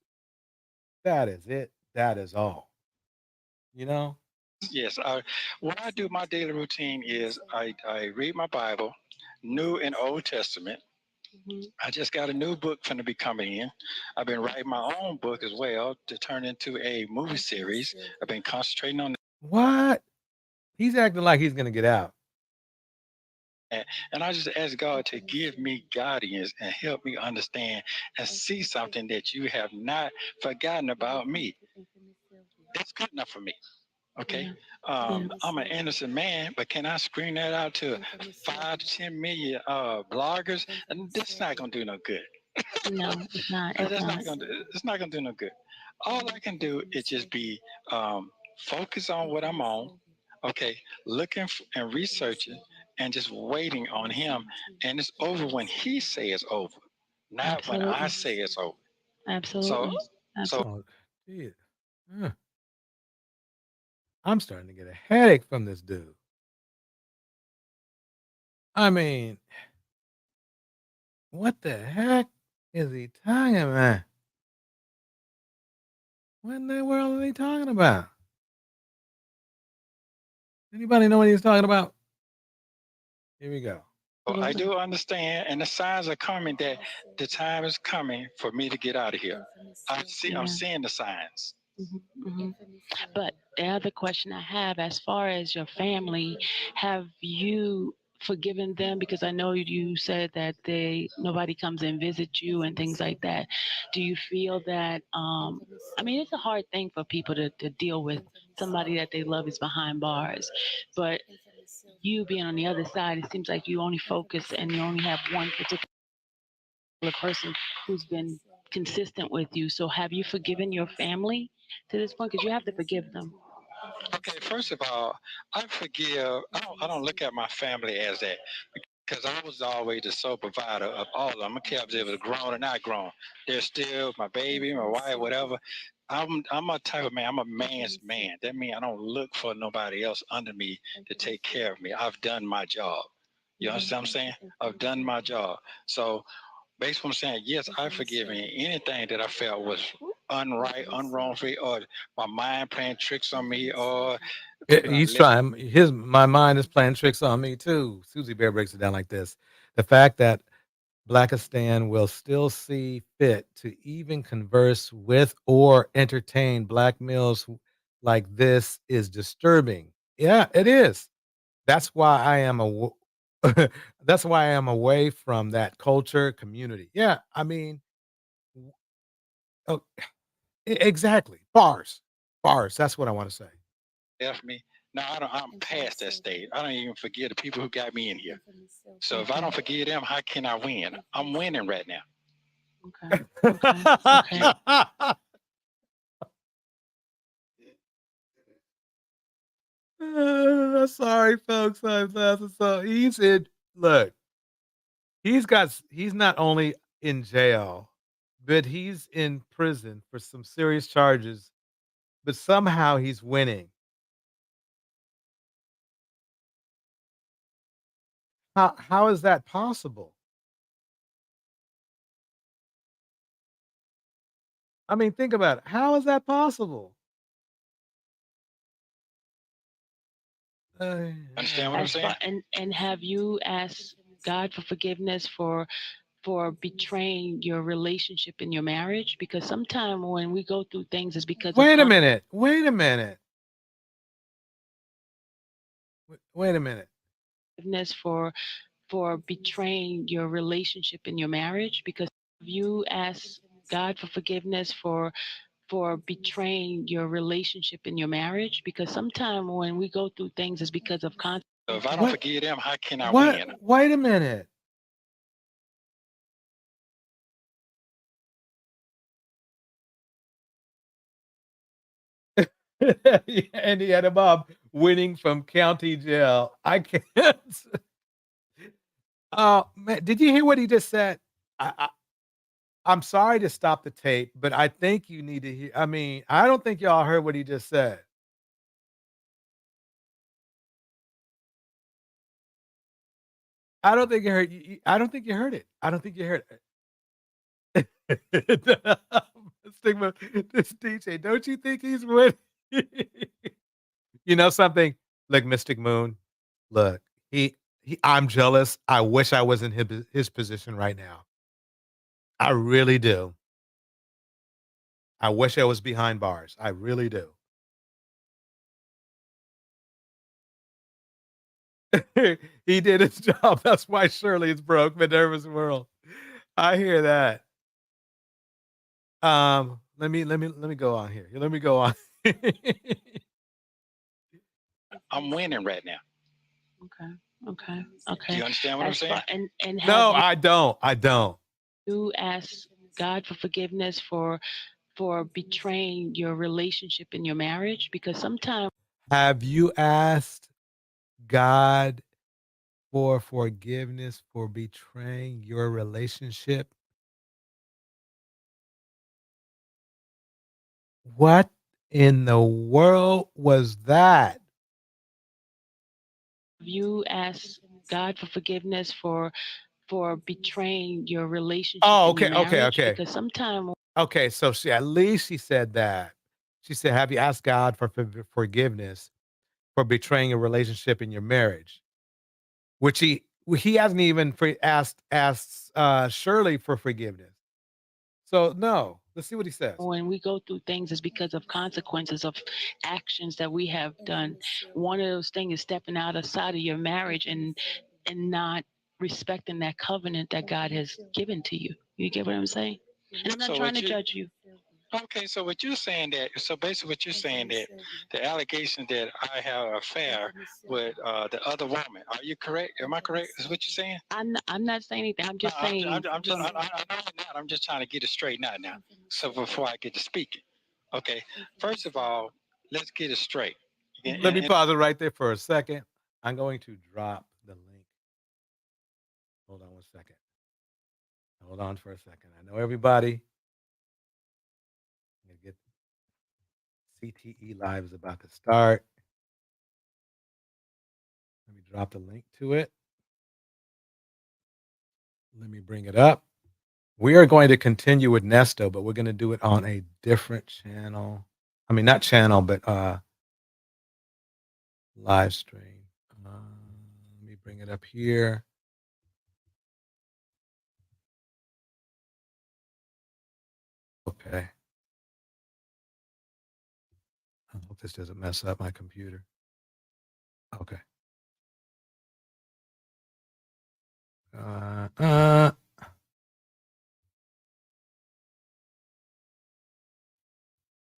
That is it. That is all. You know? Yes, what I do, my daily routine is I read my Bible, New and Old Testament. I just got a new book going to be coming in. I've been writing my own book as well to turn into a movie series. I've been concentrating on What? He's acting like he's gonna get out. that. And I just ask God to give me guidance and help me understand and see something that you have not forgotten about me. That's good enough for me. Okay. I'm an innocent man, but can I scream that out to 5 to 10 million bloggers? And that's not gonna do no good. No, it's not. It's That's not. not gonna do. It's not gonna do no good. All I can do is just be focused on what I'm on. Okay, looking and researching and just waiting on him, and it's over when he says it's over, not when I Absolutely. say it's over. So, Absolutely. so Absolutely. Oh, geez. Uh, I'm starting to get a headache from this dude. I mean, what the heck is he talking about? What in the world are they talking about? Anybody know what he's talking about? Here we go. I do understand, and the signs are coming that the time is coming for me to get out of here. I'm Amen. seeing the signs. Hmm. But the other question I have, as far as your family, have you forgiven them? Because I know you said that nobody comes and visit you and things like that. Do you feel that? I mean, it's a hard thing for people to deal with. Somebody that they love is behind bars, but you being on the other side, it seems like you only focus and you only have one particular person who's been consistent with you. So have you forgiven your family to this point? Because you have to forgive them. Okay, first of all, I forgive. I don't look at my family as that because I was always the sole provider of all of them. I don't care if they was grown or not grown. They're still my baby, my wife, whatever. I'm a type of man. I'm a man's man. That means I don't look for nobody else under me to take care of me. I've done my job. You understand what I'm saying? I've done my job. So based on what I'm saying, yes, I forgive anything that I felt was unright, unwrongful, or my mind playing tricks on me, or people I He's listen. trying. My mind is playing tricks on me too. Susie Bear breaks it down like this: the fact that Blackistan will still see fit to even converse with or entertain black males like this is disturbing. Yeah, it is. That's why I am that's why I am away from that culture, community. Yeah, I mean, w oh, exactly. Bars. Bars, that's what I wanna say. F me. No, I'm past that stage. I don't even forgive the people who got me in here. So if I don't forgive them, how can I win? I'm winning right now. Okay. Okay. Okay. Sorry, folks, I'm laughing so he's in look, he's not only in jail, but he's in prison for some serious charges, but somehow he's winning. How is that possible? I mean, think about it. How is that possible? Understand what I'm saying? And have you asked God for forgiveness for betraying your relationship in your marriage? Because sometimes when we go through things, it's because of Wait a minute. Wait a minute. Wait a minute. forgiveness for betraying your relationship in your marriage. Because you ask God for forgiveness for betraying your relationship in your marriage. Because sometimes when we go through things, it's because of So if I don't forgive them, how can I What? win? Wait a minute. Indiana Bob winning from county jail. I can't. Oh, man, did you hear what he just said? I'm sorry to stop the tape, but I think you need to hear I mean, I don't think y'all heard what he just said. I don't think you heard I don't think you heard it. I don't think you heard it. Stigma, this DJ, don't you think he's winning? You know something? Look, Mystic Moon, look, I'm jealous. I wish I was in his position right now. I really do. I wish I was behind bars. I really do. He did his job. That's why Shirley is broke, Minerva's world. I hear that. Let me go on here. Let me go on. I'm winning right now. Okay. Okay. Okay. Do you understand what I'm saying? And have No, I don't. I don't. you asked God for forgiveness for betraying your relationship in your marriage? Because sometimes Have you asked God for forgiveness for betraying your relationship? What in the world was that? you asked God for forgiveness for betraying your relationship Oh, in your okay, okay, marriage? okay. Because sometimes Okay, so she at least she said that. She said, "Have you asked God for forgiveness for betraying a relationship in your marriage?" Which he hasn't even asked Shirley for forgiveness. So no, let's see what he says. when we go through things is because of consequences of actions that we have done. One of those things is stepping outside of your marriage and not respecting that covenant that God has given to you. You get what I'm saying? And I'm not So trying what to you judge you. okay, so what you're saying that so basically what you're saying that the allegation that I have an affair with the other woman, are you correct? Am I correct? Is what you're saying? I'm not saying anything. I'm just saying I'm just I know you're not. I'm just trying to get it straight now. So before I get to speaking. Okay. First of all, let's get it straight. Let me pause it right there for a second. I'm going to drop the link. Hold on one second. Hold on for a second. I know everybody. Get CTE Live is about to start. Let me drop the link to it. Let me bring it up. We are going to continue with Nesto, but we're going to do it on a different channel. I mean, not channel, but live stream. Let me bring it up here. Okay. I hope this doesn't mess up my computer. Okay. Uh, uh,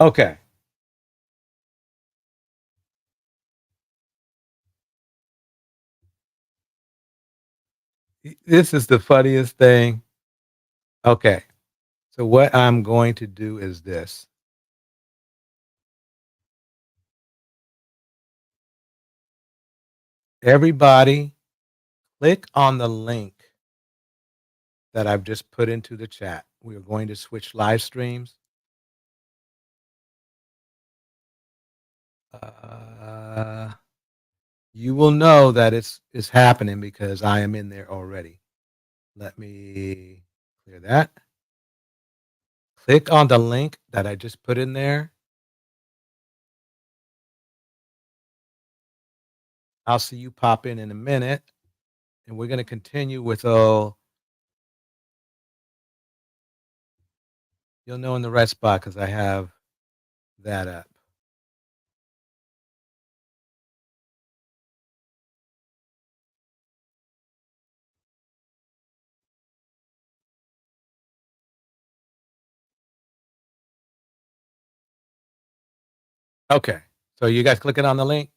okay. This is the funniest thing. Okay. So what I'm going to do is this. Everybody click on the link that I've just put into the chat. We are going to switch live streams. Uh, you will know that it's happening because I am in there already. Let me clear that. Click on the link that I just put in there. I'll see you pop in a minute, and we're going to continue with you'll know in the red spot because I have that up. Okay. So you guys clicking on the link?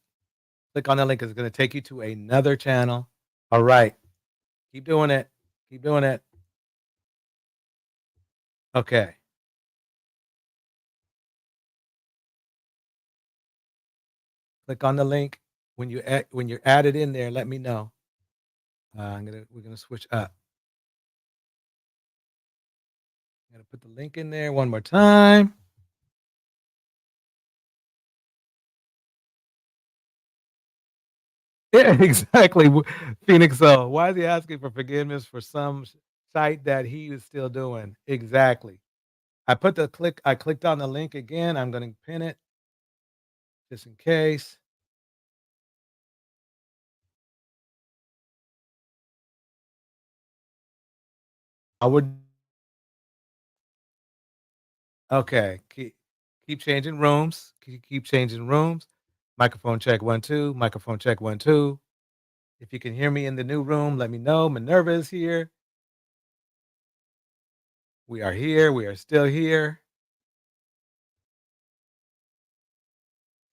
Click on the link. It's going to take you to another channel. All right. Keep doing it. Keep doing it. Okay. Click on the link. When when you're added in there, let me know. We're gonna switch up. I'm gonna put the link in there one more time. Yeah, exactly. Phoenix. So why is he asking for forgiveness for some site that he is still doing? Exactly. I clicked on the link again. I'm gonna pin it just in case. I would okay. Keep changing rooms. Keep changing rooms. Microphone check 1 2. Microphone check 1 2. If you can hear me in the new room, let me know. Minerva is here. We are here. We are still here.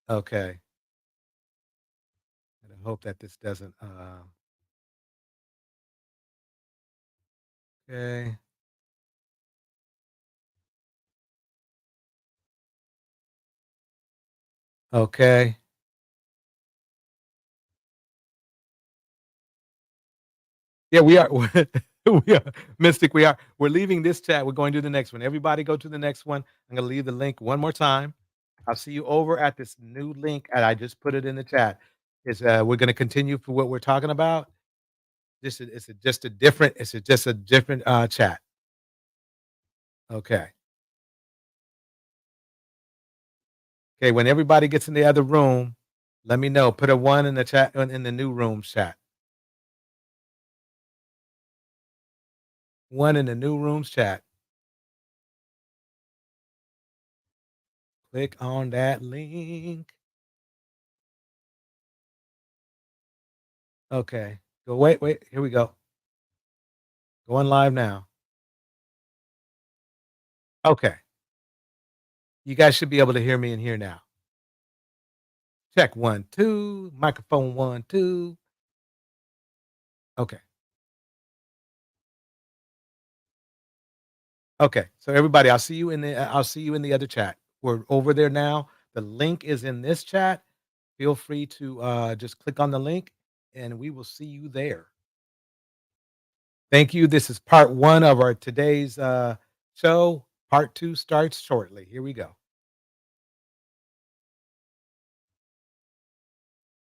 Okay. And I hope that this doesn't. Okay. Okay. Yeah, we are. We are Mystic. We are. We're leaving this chat. We're going to the next one. Everybody, go to the next one. I'm going to leave the link one more time. I'll see you over at this new link, and I just put it in the chat. It's we're going to continue for what we're talking about. Just a different. Just a different chat. Okay. Okay, when everybody gets in the other room, let me know. Put a 1 in the chat in the new room chat. 1 in the new rooms chat. Click on that link. Okay. Go wait. Here we go. Going live now. Okay. You guys should be able to hear me in here now. Check 1 2. Microphone 1 2. Okay. Okay. So everybody, I'll see you in the other chat. We're over there now. The link is in this chat. Feel free to just click on the link and we will see you there. Thank you. This is part 1 of our today's show. Part 2 starts shortly. Here we go.